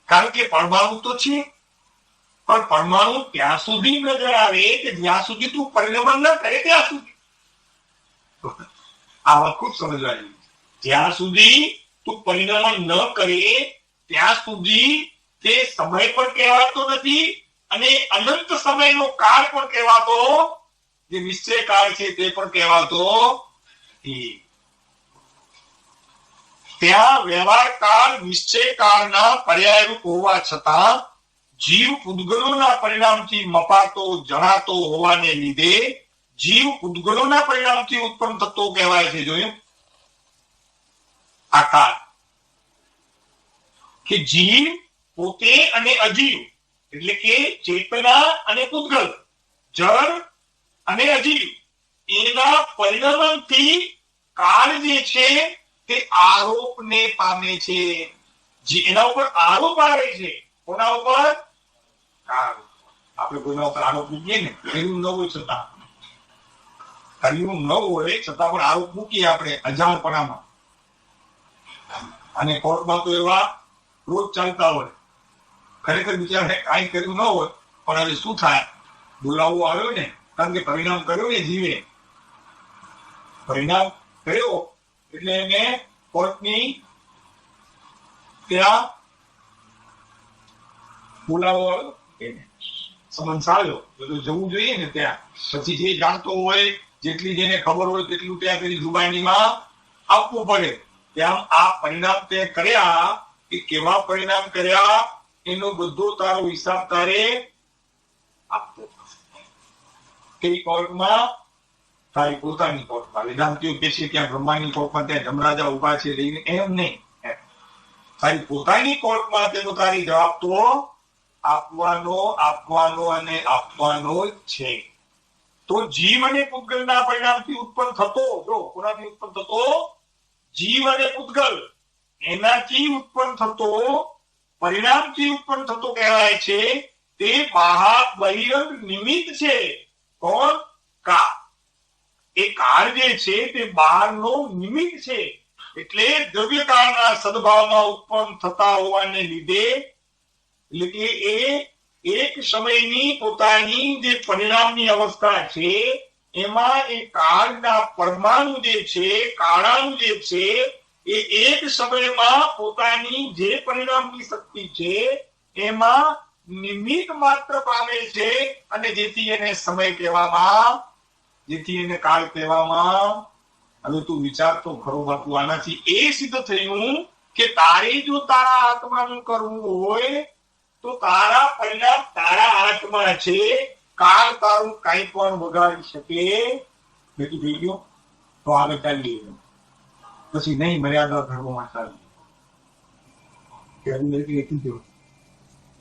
કારણ કે પરમાણુ તો છે, પણ પરમાણુ ત્યાં સુધી નજર આવે કે જ્યાં સુધી તું પરિણમન ન કરે ત્યાં સુધી. આ વાત ખૂબ સમજવાની. જ્યાં સુધી તું પરિણમન ન કરે ત્યાં સુધી તે સમય પણ કહેવાતો નથી, અને અનંત સમયનો કાળ પણ કહેવાતો, જે નિશ્ચય કાળ છે તે પણ કહેવાતો નથી. ત્યાં વ્યવહાર કાળ નિશ્ચય કાળના પર્યાયરૂપ હોવા છતાં જીવ પૂતગલોના પરિણામથી મપાતો જણાતો હોવાને લીધે જીવ પૂતગલોના પરિણામથી ઉત્પન્ન થતો કહેવાય છે. જોયું આ કાળ કે જીવ પોતે અને અજીવ એટલે કે ચેતના અને પૂતગલ, જળ અને અજીવ, એના પરિણામથી કાળ જે છે તે આરોપને પામે છે. એના ઉપર આરોપ આવે છે. કોના ઉપર? આપણે કોઈના ઉપર આરોપ મૂકીએ ને, કર્યું ન હોય છતાં, કર્યું ન હોય છતાં પણ આરોપ મૂકીએ આપણે અજાણપણામાં. અને કોર્ટમાં તો એવા રોજ ચાલતા હોય, ખરેખર બિચારાને કાંઈ કર્યું ન હોય પણ હવે શું થાય, બોલાવવો આવ્યો ને, કારણ કે પરિણામ કર્યો ને જીવે, પરિણામ કર્યો એટલે એને કોર્ટની ત્યાં બોલાવો આવ્યો, સમન્સ આવ્યો, બધું જવું જોઈએ ને ત્યાં. પછી જે જાણતો હોય જેટલી જેને ખબર હોય તેટલું ત્યાં પેલી જુબાનીમાં આપવું પડે. ત્યાં આ પરિણામ તે કર્યા એ કેવા પરિણામ કર્યા એનો બધો તારો હિસાબ તારે આપવો. કઈ કોર્ટમાં? તારી પોતાની કોર્ટમાં. વેદાંતિઓ કે છે ત્યાં બ્રહ્માની કોર્ટમાં ત્યાં જમરાજા ઉભા છે લઈને, એમ નહીં. તારી પોતાની કોર્ટમાં તેનો તારી જવાબ તો આપવાનો અને આપવાનો જ છે. તો જીવ અને પૂતગલના પરિણામથી ઉત્પન્ન થતો, જો કોનાથી ઉત્પન્ન થતો? જીવ અને પૂતગલ એનાથી ઉત્પન્ન થતો, પરિણામથી ઉત્પન્ન થતો કહેવાય છે તે બહિરંગ નિમિત્ત છે. કોણ? કાળ. એ કાળ જે છે તે બહારનો નિમિત્ત છે. એટલે દ્રવ્ય કાળના સદભાવમાં ઉત્પન્ન થતા હોવાને લીધે, એટલે કે એ એક સમયની પોતાની જે પરિણામની અવસ્થા છે એમાં એ કાળના પરમાણુ જે છે, કાળાણુ જે છે, એ એક સમયમાં પોતાની જે પરિણામની શક્તિ છે એમાં નિમિત્ત માત્ર પામે છે, અને જેથી એને સમય કહેવામાં, જેથી એને કાળ કહેવામાં. હવે તું વિચાર તો ખરો બાપુ, આનાથી એ સિદ્ધ થયું કે તારે જો તારા આત્માનું કરવું હોય તો તારા પરિણામ તારા હાથમાં છે. કાળ તારું કઈ પણ વગાડી શકે. બેઠું થઈ ગયો તો આગળ ચાલીએ, પછી નહીં મર્યાદા ધર્મમાં ચાલીએ.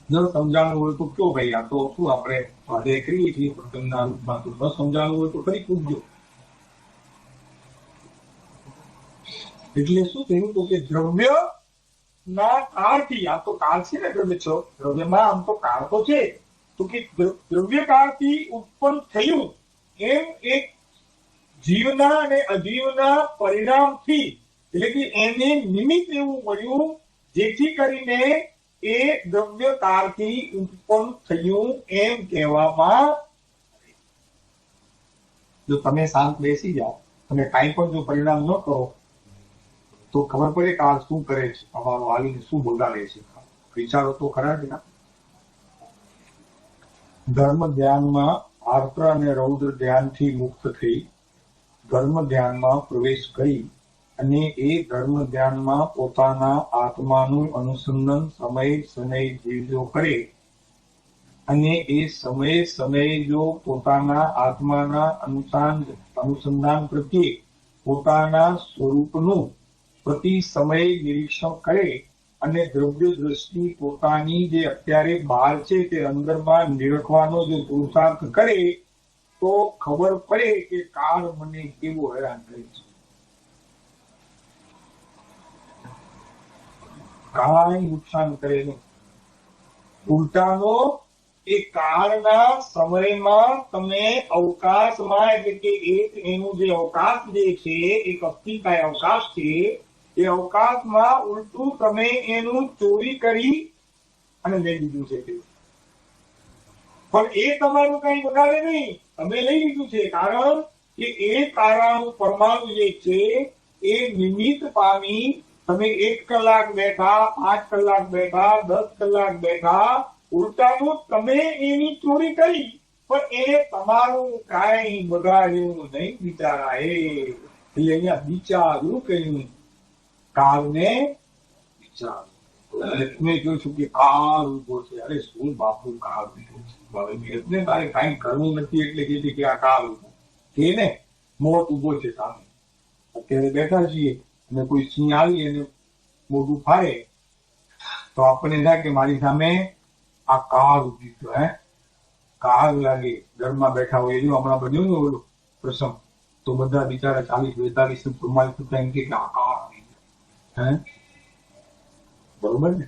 જો સમજાણું હોય તો કયો ભાઈ, આ તો શું આપણે વાદે કરીએ છીએ પ્રસંગના રૂપમાં, તો બસ સમજાણું હોય તો ફરી પૂછજો. એટલે શું થયું તો કે દ્રવ્ય ના કાળથી, આ તો કાળ છે ને દ્રવ્ય છો, દ્રવ્યમાં આમ તો કાળ તો છે, તો કે દ્રવ્ય કાળથી ઉત્પન્ન થયું એમ એક જીવના અને અજીવના પરિણામથી, એટલે કે એને નિમિત્ત એવું મળ્યું જેથી કરીને એ દ્રવ્ય કાળથી ઉત્પન્ન થયું એમ કહેવામાં. જો તમે શાંત બેસી જાઓ, તમે કાંઈ પણ જો પરિણામ ન કરો તો ખબર પડે કે આ શું કરે છે, અમારો આવીને શું બોલાવે છે. વિચારો તો ખરા જ ના. ધર્મ ધ્યાનમાં આર્દ્ર અને રૌદ્ર ધ્યાનથી મુક્ત થઈ ધર્મ ધ્યાનમાં પ્રવેશ કરી અને એ ધર્મ ધ્યાનમાં પોતાના આત્માનું અનુસંધાન સમય જો કરે અને એ સમયે જો પોતાના આત્માના અનુસંધાન પ્રત્યે પોતાના સ્વરૂપનું પ્રતિ સમય નિરીક્ષણ કરે અને દ્રવ્ય દ્રષ્ટિ પોતાની જે અત્યારે બહાર છે તે અંદરમાં નિરખવાનો જો પુરુષાર્થ કરે તો ખબર પડે કે કાળ મને કેવો હેરાન કરે છે. કાંઈ નુકસાન કરે નહીં. ઉલટાનો એ કાળના સમયમાં તમે અવકાશમાં, એટલે કે એક એનું જે અવકાશ જે છે, એક અસ્થિકાય અવકાશ છે, એ અવકાશમાં ઉલટું તમે એનું ચોરી કરી અને લઈ લીધું છે. પણ એ તમારું કઈ બગાડે નહીં, તમે લઈ લીધું છે. કારણ કે એ તારાનું પરમાણુ જે છે એ નિમિત્ત પામી. તમે 1 કલાક બેઠા, 5 કલાક બેઠા, 10 કલાક બેઠા, ઉલટાનું તમે એની ચોરી કરી, પણ એ તમારું કાંઈ બગાડ્યું નહીં બિચારા. એટલે અહીંયા વિચાર્યું કહ્યું, કાળને વિચાર. તમે કહ્યું છું કે કાળ ઉભો છે. અરે શું બાપુ કાળ ઉભો છે, એટલે તારે કઈ કરવું નથી એટલે કીધી કે આ કાળ ઉભો કે ને મોત ઉભો છે સામે. અત્યારે બેઠા છીએ અને કોઈ સિંહ આવી અને મોઢું ફાડે તો આપણને થાય કે મારી સામે આ કાળ ઉભી ગયો. કાળ લાગે. ઘરમાં બેઠા હોય એનું હમણાં બન્યું ને ઓલું પ્રસંગ, તો બધા બિચારા 40, 42, 44 એમ કે આ કાળ આવી ગયો. બરોબર ને?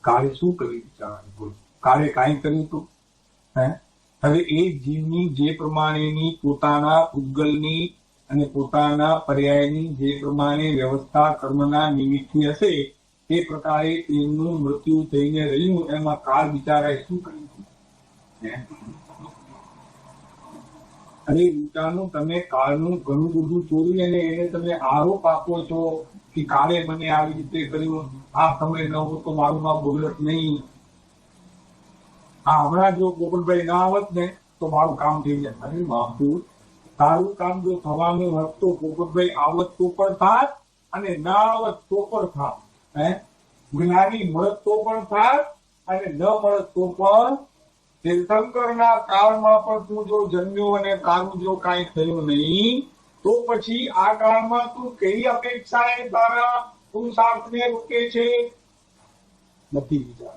કાળે શું કર્યું બિચારા? બોલો, કાળે કાંઈ કર્યું તું? હવે એ જીવની જે પ્રમાણેની પોતાના ઉદ્ગલની અને પોતાના પર્યાયની જે પ્રમાણે વ્યવસ્થા કર્મના નિમિત્તથી હશે તે પ્રકારે તેમનું મૃત્યુ થઈને રહ્યું. એમાં કાળ બિચારાએ શું કર્યું? અરે ઉલટાનું તમે કાળનું ઘણું બધું ચોરી અને એને તમે આરોપ આપો છો કે કાળે મને આવી રીતે કર્યું, આ સમય ન હોત તો મારું નામ બોલત નહીં. હમણાં જો ગોકુલભાઈ ના આવત ને તો તો મારું કામ થઈ જાય. અરે બાપુ, તારું કામ જો થવાનું હોત તો પોપટભાઈ આવત તો પણ થાત, અને ના આવત તો પણ થાત. જ્ઞાની મળત તો પણ થાત, અને ન મળત તો પણ. તીર્થંકરના કાળમાં પણ તું જો જન્મ્યો અને તારું જો કાંઈ થયું નહીં, તો પછી આ કાળમાં તું કઈ અપેક્ષાએ તારા પુરુષાર્થને રોકે છે? નથી વિચાર.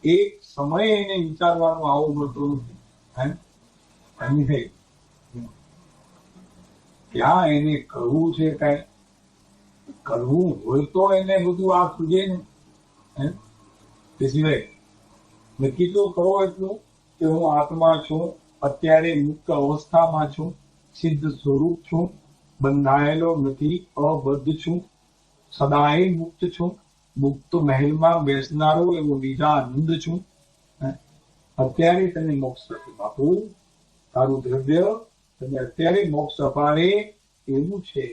એક સમય એને વિચારવાનું આવું મળતું નથી. ક્યાં એને કરવું છે? કઈ કરવું હોય તો એને બધું આ સુજે ને. તે સિવાય નક્કી તો કરો એટલું કે હું આત્મા છું, અત્યારે મુક્ત અવસ્થામાં છું, સિદ્ધ સ્વરૂપ છું, બંધાયેલો નથી, અબદ્ધ છું, સદાય મુક્ત છું, મુક્ત મહેલમાં બેસનારો એવો નિજાનંદ છું. અત્યારે તને મોક્ષ નથી બાપુ. તારું દ્રવ્ય તને અત્યારે મોક્ષ અપાડે એવું છે.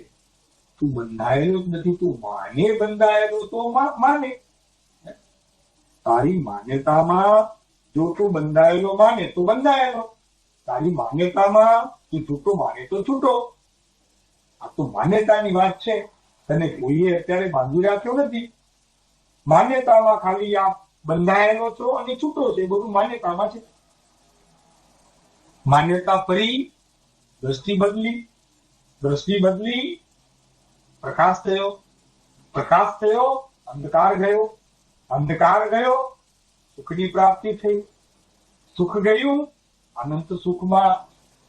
તું બંધાયેલો જ નથી. તું માને બંધાયેલો તો માને. તારી માન્યતામાં જો તું બંધાયેલો માને તો બંધાયેલો, તારી માન્યતામાં તું છૂટો માને તો છૂટો. આ તો માન્યતાની વાત છે. તને કોઈએ અત્યારે બાંધી રાખ્યો નથી. માન્યતામાં ખાલી આ બંધાયેલો છો અને છૂટો છે, બધું માન્યતામાં છે. માન્યતા ફરી, દ્રષ્ટિ બદલી, પ્રકાશ થયો, અંધકાર ગયો, સુખની પ્રાપ્તિ થઈ. સુખ ગયું, અનંત સુખમાં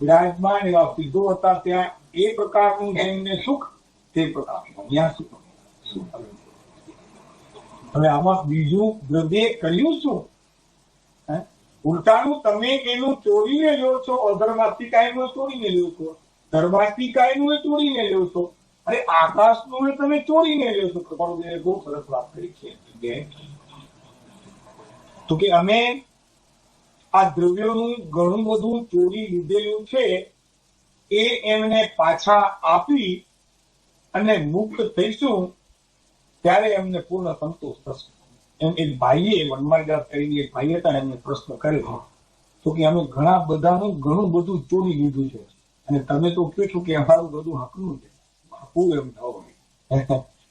વિરાજમાન એવા સિદ્ધો હતા ત્યાં એ પ્રકારનું જેમને સુખ, તે પ્રકારનું અહીંયા સુખ. હવે આમાં બીજું દ્રવ્ય કર્યું શું? ઉલટાનું તમે એનું ચોરીને લ્યો છો. અધર્માથી કાયનું ચોરીને લ્યો છો, ધર્માથી કાયનું ચોરીને લ્યો છો, અરે આકાશનું તમે ચોરીને લ્યો છો. બહુ સરસ વાત કરી છે તો કે અમે આ દ્રવ્યોનું ઘણું બધું ચોરી લીધેલું છે, એ એમને પાછા આપી અને મુક્ત થઈશું ત્યારે એમને પૂર્ણ સંતોષ થશે. એમ એક ભાઈએ વનમાર્ગદાસ કરીને એક ભાઈ હતા, એમને પ્રશ્ન કર્યો તો કે અમે ઘણું બધું ચોરી લીધું છે, અને તમે તો કહો છો કે અમારું બધું હકનું છે. બાપુ એમ ન હોય.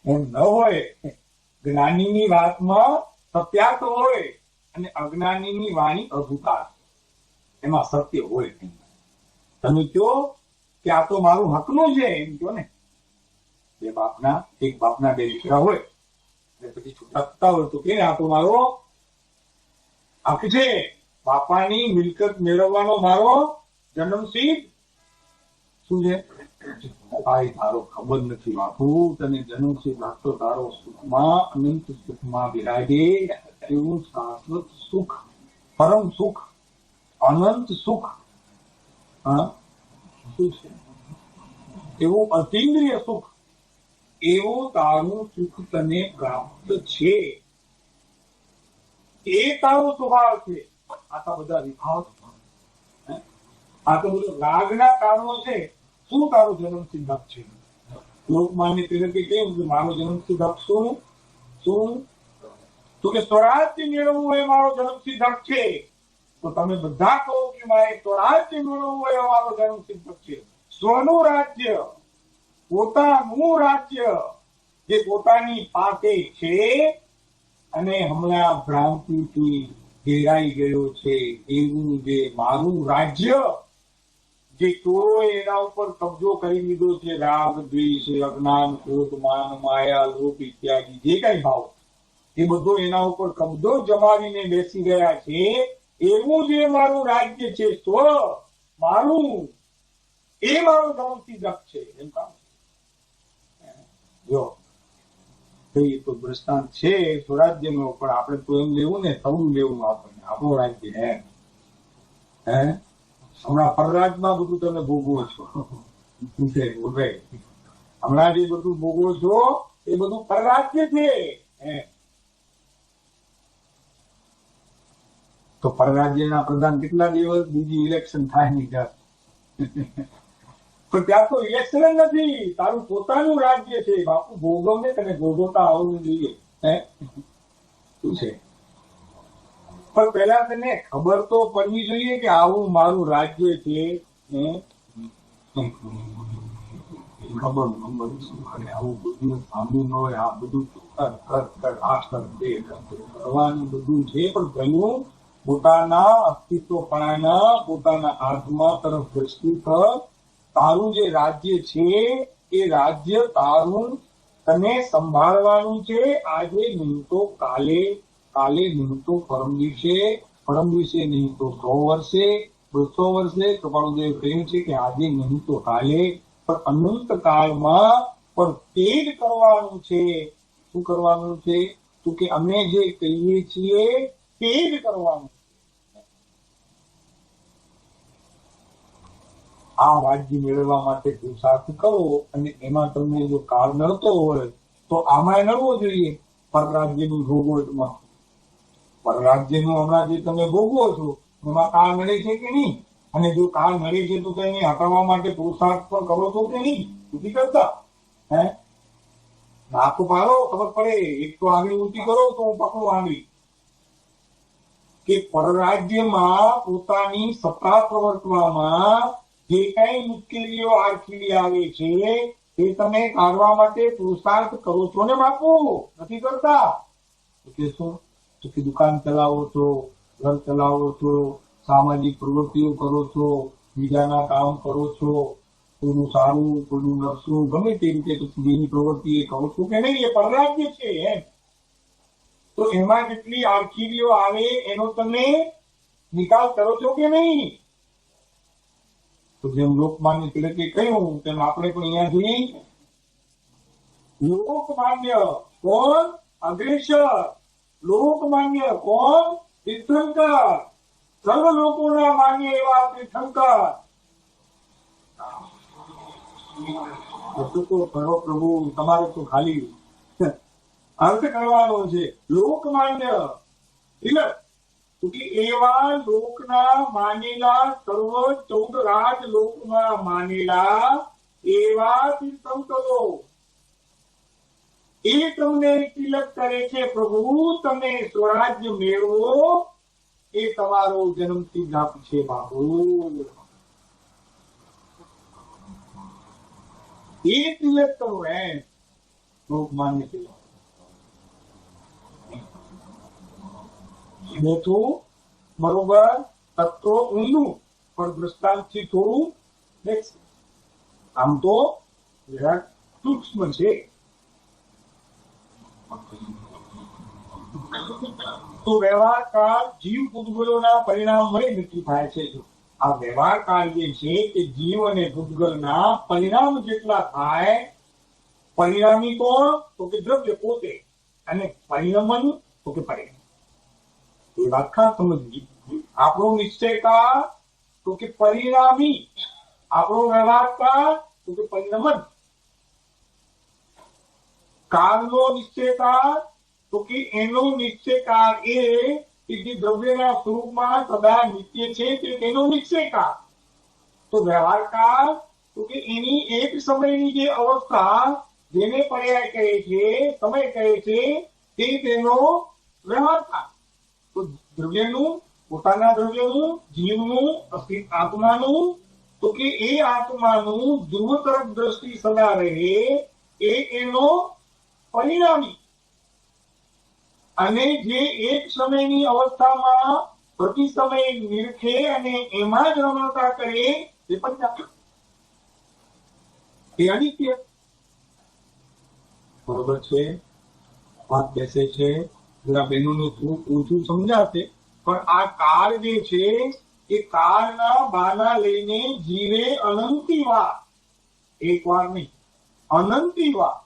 એમ ન હોય. જ્ઞાનીની વાતમાં સત્યાર્થ હોય અને અજ્ઞાનીની વાણી અભૂતાર, એમાં સત્ય હોય. તમે કહો કે આ તો મારું હકનું છે, એમ કહો ને. એક બાપના બે દીકરા હોય, પછી છૂટા થતા હોય તો કે આ તો મારો હક છે, બાપાની મિલકત મેળવવાનો મારો જન્મસિદ્ધ શું છે? તારો ખબર નથી બાપુ. તને જન્મસિદ્ધ હક તો તારો સુખમાં, અનંત સુખમાં બિરાજે એવું શાશ્વત સુખ, પરમ સુખ, અનંત સુખ. શું છે? એવું અતિન્દ્રિય સુખ, એવું તારું સુખ તને પ્રાપ્ત છે. એ તારો સ્વભાવ છે. આ તો બધા વિભાવ, આ તો બધું રાગના કારણો છે. શું તારો જન્મ સિદ્ધાંત છે? લોકમાન્ય તિલકે કેવું કે મારો જન્મ સિદ્ધાંત શું? તો કે સ્વરાજ્ય મેળવવું એ મારો જન્મ સિદ્ધાંત છે. તો તમે બધા કહો કે મારે સ્વરાજ્ય મેળવવું એ મારો જન્મ સિદ્ધાંત છે. સ્વનું રાજ્ય, પોતાનું રાજ્ય જે પોતાની પાસે છે અને હમણાં ભ્રાંતિથી ઘેરાઈ ગયો છે, એવું જે મારું રાજ્ય, જે ચોરોએ એના ઉપર કબજો કરી લીધો છે, રાગ, દ્વેષ, અજ્ઞાન, ક્રોધ, માન, માયા, લોભ ઇત્યાદિ જે કઈ ભાવ, એ બધો એના ઉપર કબજો જમાવીને બેસી ગયા છે, એવું જે મારું રાજ્ય છે, સ્વ મારું, એ મારું ગમતી દક્ષ છે. એમ કામ જો તો દ્રષ્ટાંત છે સ્વરાજ્યનો, પણ આપણે તો એમ લેવું ને, થવું લેવું આપણને આપણું રાજ્ય. હે હમણાં પરરાજમાં બધું તમે ભોગવો છો. હમણાં જે બધું ભોગવો છો એ બધું પરરાજ્ય છે. તો પરરાજ્યના પ્રધાન કેટલા દિવસ બીજી ઇલેક્શન થાય નહીં ત્યાં. પણ ત્યાં તો ઇલેક્શન નથી, તારું પોતાનું રાજ્ય છે. બાપુ ભોગવને તને ભોગવતા આવવું જોઈએ. શું છે? પણ પેલા તને ખબર તો પડવી જોઈએ કે આવું મારું રાજ્ય છે. ખબર આવું બધું સાંભળ્યું ન હોય, આ બધું કરવાનું બધું છે, પણ પેલું પોતાના અસ્તિત્વપણાના, પોતાના આત્મા તરફ દ્રષ્ટિ કર. તારું જે રાજ્ય છે એ રાજ્ય તારું તને સંભાળવાનું છે. આજે નહીં તો કાલે, કાલે નહીં તો પરમ દિવસે નહીં તો 100 વર્ષે, 200 વર્ષે. કૃપાળુદેવ કહ્યું છે કે આજે નહીં તો કાલે, પણ અનંત કાળમાં પણ તે જ કરવાનું છે. શું કરવાનું છે? તો કે અમે જે કહીએ છીએ તે જ કરવાનું. આ રાજ્ય મેળવવા માટે પુરુષાર્થ કરો, અને એમાં તમને જો કાળ નડતો હોય તો આમાં નડવો જોઈએ. પરરાજ્યની ભોગવટમાં, પરરાજ્યનું હમણાં જે તમે ભોગવો છો એમાં કાળ નડે છે કે નહીં? અને જો કાળ નડે છે તો તેને હટાવવા માટે પુરુષાર્થ પણ કરો છો કે નહીં? નથી કરતા. નાક પાડો, ખબર પડે. એક તો આંગળી ઊંચી કરો તો હું પકડું આંગળી. કે પરરાજ્યમાં પોતાની સત્તા પ્રવર્તવામાં જે કઈ મુશ્કેલીઓ આડખીલી આવે છે તે તમે કાઢવા માટે પુરુષાર્થ કરો છો ને બાપુ? નથી કરતા. કે શું? તો કે દુકાન ચલાવો છો, ઘર ચલાવો છો, સામાજિક પ્રવૃત્તિઓ કરો છો, બીજાના કામ કરો છો, કોઈનું સારું, કોઈનું નરસું, ગમે તે રીતે બીજી પ્રવૃત્તિ એ કરો છો કે નહીં? એ પરરાજ્ય છે. તો એમાં જેટલી આડખીલીઓ આવે એનો તમે નિકાલ કરો છો કે નહીં? તો જેમ લોકમાન્ય તિલકે કહ્યું તેમ આપણે પણ અહીંયાથી લોકમાન્ય કોણ? અગ્રેસર. લોકમાન્ય કોણ? તીર્થંકર. સર્વ લોકોના માન્ય એવા તીર્થંકર. તો કરો પ્રભુ, તમારે તો ખાલી અર્થ કરવાનો છે. લોકમાન્ય તિલક એવા લોકના માનેલા, સર્વ 14 રાજ લોકમાં માનેલા એવા તીર્થંકરો એ તમને તિલક કરે છે. પ્રભુ તમે સ્વરાજ્ય મેળવો એ તમારો જન્મથી જ હક છે બાપુ. એ તિલક કરો એમ લોકમાન્ય તિલક. મોટું બરોબર તત્વ ઊંડું, પણ દ્રષ્ટાંતથી થોડું આમ તો વિરાટ સૂક્ષ્મ છે. તો વ્યવહાર કાળ જીવ પૂતગલોના પરિણામ વડે નક્કી થાય છે. આ વ્યવહાર કાળ જે છે તે જીવ અને પૂતગલના પરિણામ જેટલા થાય. પરિણામી કોણ? તો કે દ્રવ્ય પોતે, અને પરિણમન તો કે પરિણામ. એ વાત ખાસ સમજવી. આપણો નિશ્ચય કાળ તો કે પરિણામી, આપણો વ્યવહાર કાળ તો કે પરિણમન. કાળનો નિશ્ચય કાળ તો કે એનો નિશ્ચય કાળ એ જે દ્રવ્યના સ્વરૂપમાં સદા નિત્ય છે તેનો નિશ્ચય કાળ. તો વ્યવહાર કાળ તો કે એની એક સમયની જે અવસ્થા જેને પર્યાય કહે છે, સમય કહે છે, તે તેનો વ્યવહાર કાળ. તો દ્રવ્યનું, પોતાના દ્રવ્યનું, જીવનું, આત્માનું, તો કે એ આત્માનું ધ્રુવ તરફ દ્રષ્ટિ સદા રહે એ એનો પરિણામી. અને જે એક સમયની અવસ્થામાં પ્રતિ સમય નિરખે અને એમાં જ રમણતા કરે તે પંચાક્ષર, એ અનિત્ય. બરોબર છે? વાત બેસે છે. જરા બહેનોને થોડું ઓછું સમજાશે, પણ આ કાળ જે છે એ કાળના બાના લઈને જીવે અનંતી વાર, એક વાર નહીં, અનંતી વાર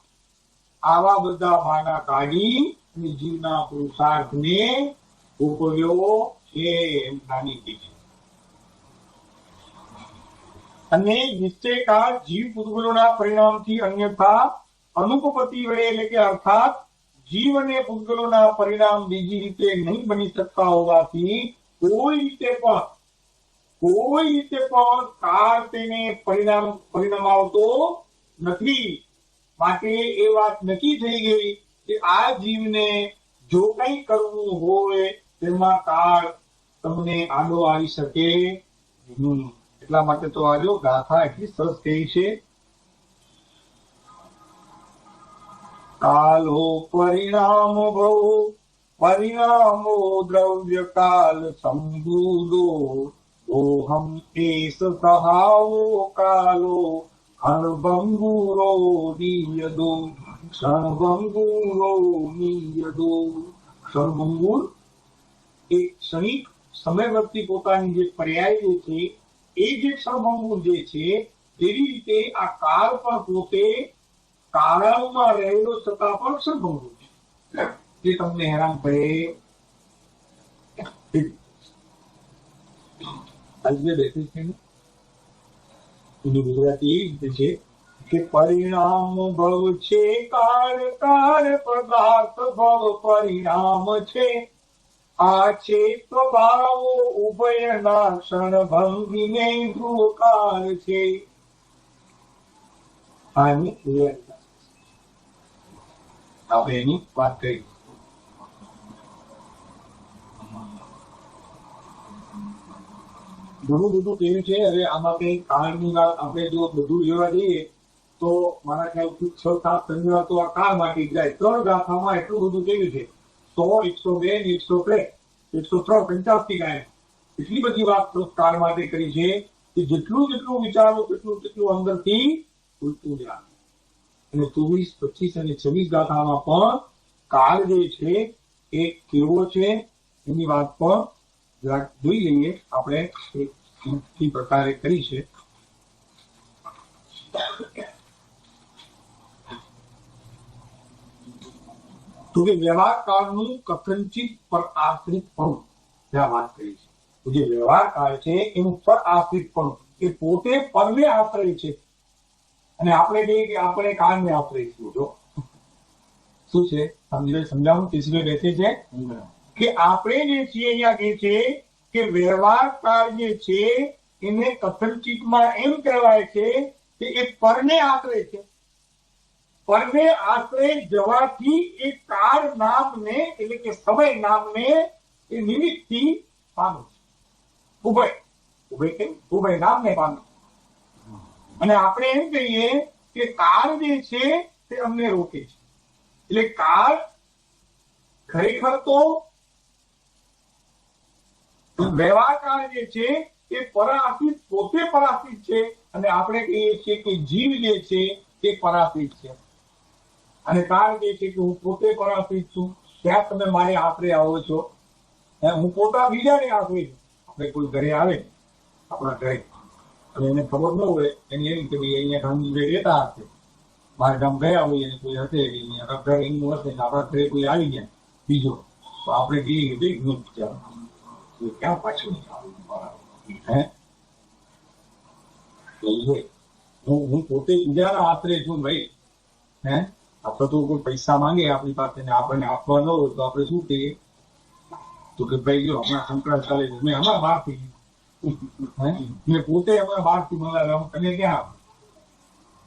આવા બધા બાના કાઢી અને જીવના પુરુષાર્થને ભોગવ્યો છે એમ જાણીતી છે. અને નિશ્ચય કાળ જીવ પૂતગલોના પરિણામથી અન્યથા અનુપપતિ વડે, એટલે કે અર્થાત જીવ અને પૂતગલોના પરિણામ બીજી રીતે નહીં બની શકતા હોવાથી કોઈ રીતે પણ કાળ તેને પરિણમાવતો નથી. માટે એ વાત નક્કી થઈ ગઈ કે આ જીવને જો કંઈ કરવું હોય તેમાં કાળ તમને આડો આવી શકે નહીં. એટલા માટે તો આજો ગાથા એટલી સરસ કહી છે, કાલો પરિણામ ભવ પરિણામો દ્રવ્ય કાલ સંબુદો ઓહમ એસ સહાવો કાલો અણભંગુરો નિયદો ક્ષણભંગુરો નિયદો. ક્ષણભંગુર એ ક્ષણિક સમયવર્તી પોતાની જે પર્યાય છે એ જે ક્ષણભંગુર જે છે, તેવી રીતે આ કાળ પણ પોતે કાળમાં રહેલો છતાં પણ ક્ષણભંગુર છે. જે તમને હેરાન કરે બેઠી છે એની ગુજરાતી એ રીતે છે કે પરિણામ ભવ છે કાળ કાળ પદાર્થ ભવ પરિણામ છે. આ છે સ્વભાવો ઉભયના ક્ષણભંગીને ધ્રુવકાળ છે. આપણે એની વાત કરી. ઘણું બધું કેવું છે. હવે આમાં કઈ કાળની વાત આપણે જો બધું લેવા જઈએ તો મારા ખ્યાલથી 6-7 શનિવાર તો આ કાળ માટે જાય. 3 ગાથામાં એટલું બધું કેવું છે, 100, 102, 103, 103, 85 ગાય એટલી બધી વાત કાળ માટે કરી છે કે જેટલું જેટલું વિચારો તેટલું અંદરથી ઉલટું જાય. અને 24, 25 અને 26 ગાથામાં પણ કાળ જે છે એ કેવો છે એની વાત પણ જરાક જોઈ લઈએ. આપણે એ પ્રકારે કરી છે. તો કે વ્યવહાર કાળનું કથનચિત પર આશ્રિત પણ ત્યાં વાત કરી છે. જે વ્યવહાર કાળ છે એનું પર આશ્રિત પણ એ પોતે પરને આશ્રય છે. અને આપણે કહીએ કે આપણે કાળને આશ્રઈશું. જો શું છે સમજાવું તીસરે બેસે છે કે આપણે જે છીએ અહીંયા કહે છે કે વ્યવહાર કાળ જે છે એને કથનચિતમાં એમ કહેવાય છે કે એ પરને આશ્રય છે. પરને આશ્રય જવાથી એ કાળ નામને એટલે કે સમય નામને એ નિમિત્તથી પામે છે. ઉભય નામને પામે. અને આપણે એમ કહીએ કે કાળ જે છે તે અમને રોકે છે. એટલે કાળ ખરેખર તો વ્યવહાર કાળ જે છે એ પરાશ્રિત પોતે પરાશ્રિત છે. અને આપણે કહીએ છીએ કે જીવ જે છે તે પરાશ્રિત છે. અને કાળ જે છે કે હું પોતે પરાશ્રિત છું. ત્યાં તમે મારે આશરે આવો છો. હું પોતા બીજાને આશરે છું. આપણે કોઈ ઘરે આવે આપણા ઘરે અને એને ખબર ન હોય એની એવી કે ભાઈ અહીંયા ગાંધીભાઈ રહેતા હશે, બહાર ગામ ગયા હોય એને કોઈ હશે આપણા ઘરે એનું હશે ને આપણા ઘરે કોઈ આવી જાય બીજો તો આપણે કહીએ કે ક્યાં પાછું હે હું પોતે બીજાના આશરે છું ભાઈ. હે આપણે તો કોઈ પૈસા માંગે આપણી પાસે ને આપણને આપવા ન હોય તો આપણે શું કહીએ તો કે ભાઈ જો હમણાં શંકરાચાર્ય છે મેં હમણાં બહાર થઈ મેં પોતે હમણાં બહાર થી મંગાવ્યા હું તને ક્યાં આપું.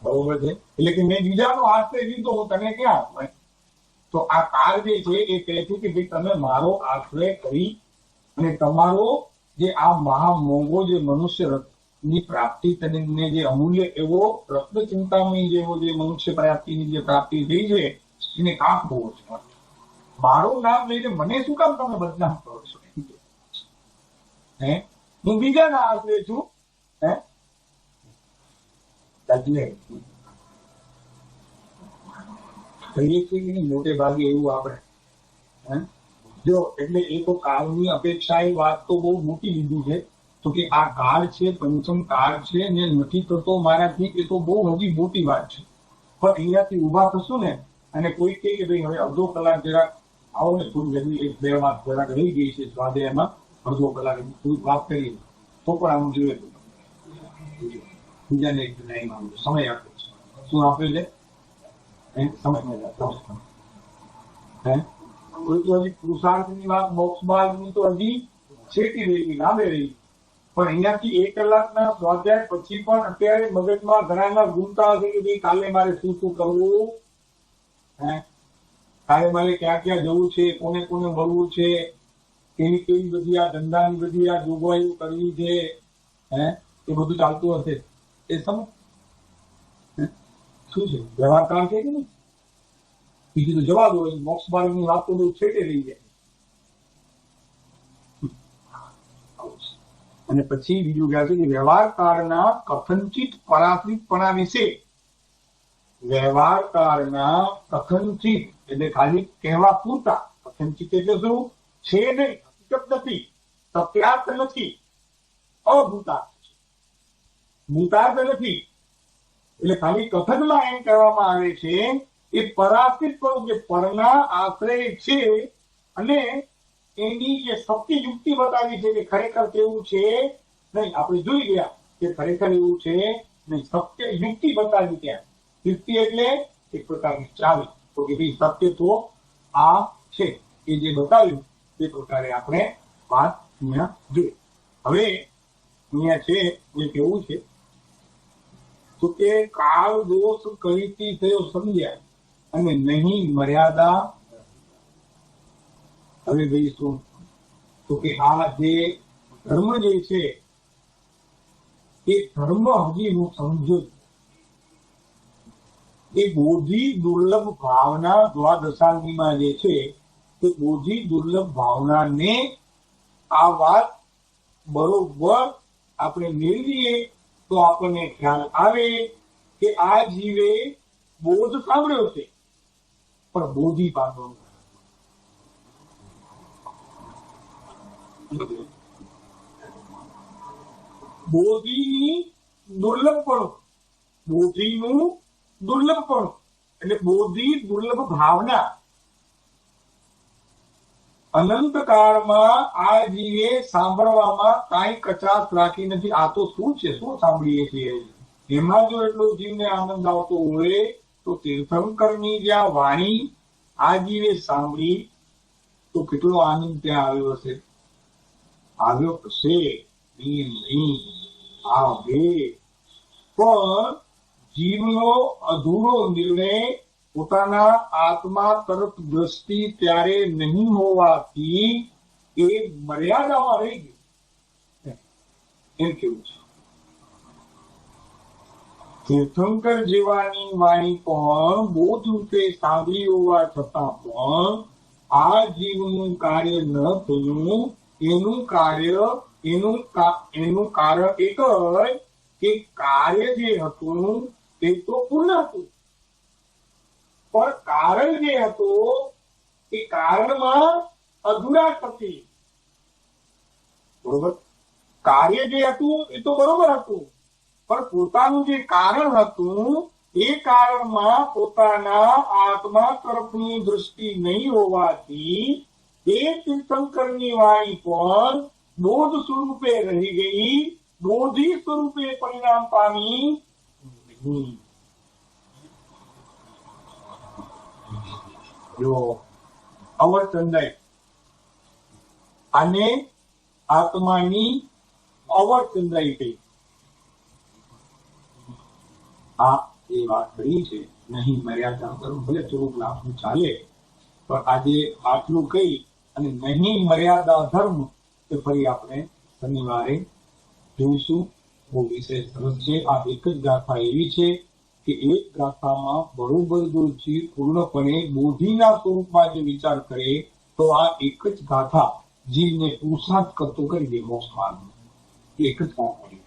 બરોબર છે. એટલે કે મેં બીજાનો આશ્રય લીધો હું તને ક્યાં આપું. તો આ કાળ જે છે એ કહે છે કે ભાઈ તમે મારો આશ્રય કરી અને તમારો જે આ મહામોંઘો જે મનુષ્ય ની પ્રાપ્તિ કરીને જે અમૂલ્ય એવો રત્ન ચિંતામણી જેવો જે મનુષ્ય પ્રાપ્તિની જે પ્રાપ્તિ થઈ છે એને કામ બહુ છે. મારું નામ લઈને મને શું કામ તમે બદનામ કરો છો? હે હું બીજાના આશરે છું. હે કહીએ છીએ કે મોટે ભાગે એવું આપણે જો એટલે એ તો કાળની અપેક્ષા એ વાત તો બહુ મોટી લીધી છે. તો કે આ કાળ છે પંચમ કાળ છે ને નથી થતો મારાથી એ તો બહુ હજી મોટી વાત છે. પણ અહીંયાથી ઉભા થશું ને અને કોઈ કહે કે ભાઈ હવે અડધો કલાક જરાક આવો ને થોડી જલ્દી 1-2 વાત જરાક રહી ગઈ છે સ્વાધ્યાયમાં અડધો કલાક થોડીક વાત કરીએ તો પણ આમ જોઈએ બીજાને એક સમય આપે છે. શું આપે છે? સમય હે કોઈ તો હજી પુરુષાર્થની વાત મોક્ષ માર્ગની તો હજી છેટી રહી લાંબે રહી. પણ અહીંયાથી 1 કલાકના સ્વાધ્યાય પછી પણ અત્યારે મગજમાં ઘણા ગુમતા હશે કે ભાઈ કાલે મારે શું કરવું, હે કાલે મારે ક્યાં ક્યાં જવું છે, કોને કોને મળવું છે, એની કેવી બધી આ ધંધાની બધી આ જોગવાઈઓ કરવી છે, એ બધું ચાલતું હશે. એ સમજ શું છે, વ્યવહાર કાળ છે કે નહીં? બીજું તો જવા દો, મોક્ષ માર્ગની વાત તો બહુ છેટે રહી જાય. અને પછી બીજું કહે છે કે વ્યવહાર કાળના કથનચિત પરાશ્રિતપણા વિશે. વ્યવહાર કાળના કથનચિત એટલે ખાલી કહેવા પૂરતા. કથનચિત એટલે શું છે? નહીં, હકીકત નથી, સત્યાર્થ નથી, અભૂતાર્થ છે, ભૂતાર્થ નથી. એટલે ખાલી કથનમાં એમ કહેવામાં આવે છે એ પરાશ્રિત પણ જે પરના આશ્રય છે અને એની જે સત્ય યુક્તિ બતાવી છે કે ખરેખર તેવું છે નહીં. આપણે જોઈ ગયા કે ખરેખર એવું છે નહીં. સત્ય યુક્તિ બતાવી ત્યાં. યુક્તિ એટલે એક પ્રકારની ચાવી. તો કે ભાઈ સત્ય તો આ છે, એ જે બતાવ્યું તે પ્રકારે આપણે વાત અહીંયા જોઈ. હવે અહીંયા છે જે કેવું છે તો કે કાળ દોષ કહીથી થયો સમજ્યા અને નહીં મર્યાદા. હવે ભાઈ શું તો કે આ જે ધર્મ જે છે એ ધર્મ હજી હું સમજો. એ બોધિ દુર્લભ ભાવના દ્વાદશાંગીમાં જે છે તે બોધિ દુર્લભ ભાવનાને આ વાત બરોબર આપણે મેળવીએ તો આપણને ખ્યાલ આવે કે આ જીવે બોધ સાંભળ્યો છે પણ બોધિ પામ્યો. બોધિની દુર્લભપણું, બોધિનું દુર્લભપણું એટલે બોધિ દુર્લભ ભાવના. અનંત કાળમાં આ જીવે સાંભળવામાં કાંઈ કચાશ રાખી નથી. આ તો શું છે, શું સાંભળીએ છીએ? એમાં જો એટલો જીવને આનંદ આવતો હોય તો તીર્થંકરની જ્યાં વાણી આ જીવે સાંભળી તો કેટલો આનંદ ત્યાં આવ્યો હશે. આવ્યો હશે નહીં, આવે. પણ જીવનો અધૂરો નિર્ણય પોતાના આત્મા તરફ દ્રષ્ટિ ત્યારે નહીં હોવાથી એ મર્યાદામાં રહી ગયું એમ કેવું છે. તીર્થંકર જેવાની વાણી પણ બોધ રૂપે સાંભળી હોવા છતાં પણ આ જીવનું કાર્ય ન થયું. એનું કારણ એક જ કે કાર્ય જે હતું તે તો પૂર્ણ હતું, પણ કારણ જે હતું એ કારણમાં અધૂરાશ હતી. બરોબર, કાર્ય જે હતું એ તો બરોબર હતું, પણ પોતાનું જે કારણ હતું એ કારણમાં પોતાના આત્મા તરફની દૃષ્ટિ નહીં હોવાથી એ તીર્થંકરની વાણી પણ બોધ સ્વરૂપે રહી ગઈ, બોધિ સ્વરૂપે પરિણામ પામી નહીં. જો અવર્તનદાય આને આત્માની અવર્તનદાય કહી. આ એ વાત કરી છે નહીં મર્યાદા કરું, ભલે થોડુંક લાંબુ ચાલે પણ આજે આટલું કહી અને નહીં મર્યાદા ધર્મ એ ફરી આપણે શનિવારે જોઈશું. બહુ વિશેષ સરસ છે. આ એક જ ગાથા એવી છે કે એક ગાથામાં બરોબર જો જીવ પૂર્ણપણે બોધિના સ્વરૂપમાં જે વિચાર કરે તો આ એક જ ગાથા જીવને પુરુષાર્થ કરતો કરી દે મોક્ષ માર્ગ. એક જ ગાથા છે,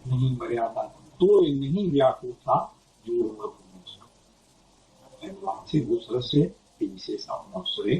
નહીં મર્યાદા તો એ નહીં વ્યાકુળ થા જોર વાત છે. બહુ સરસ છે. એ વિશેષ આપના અવસરે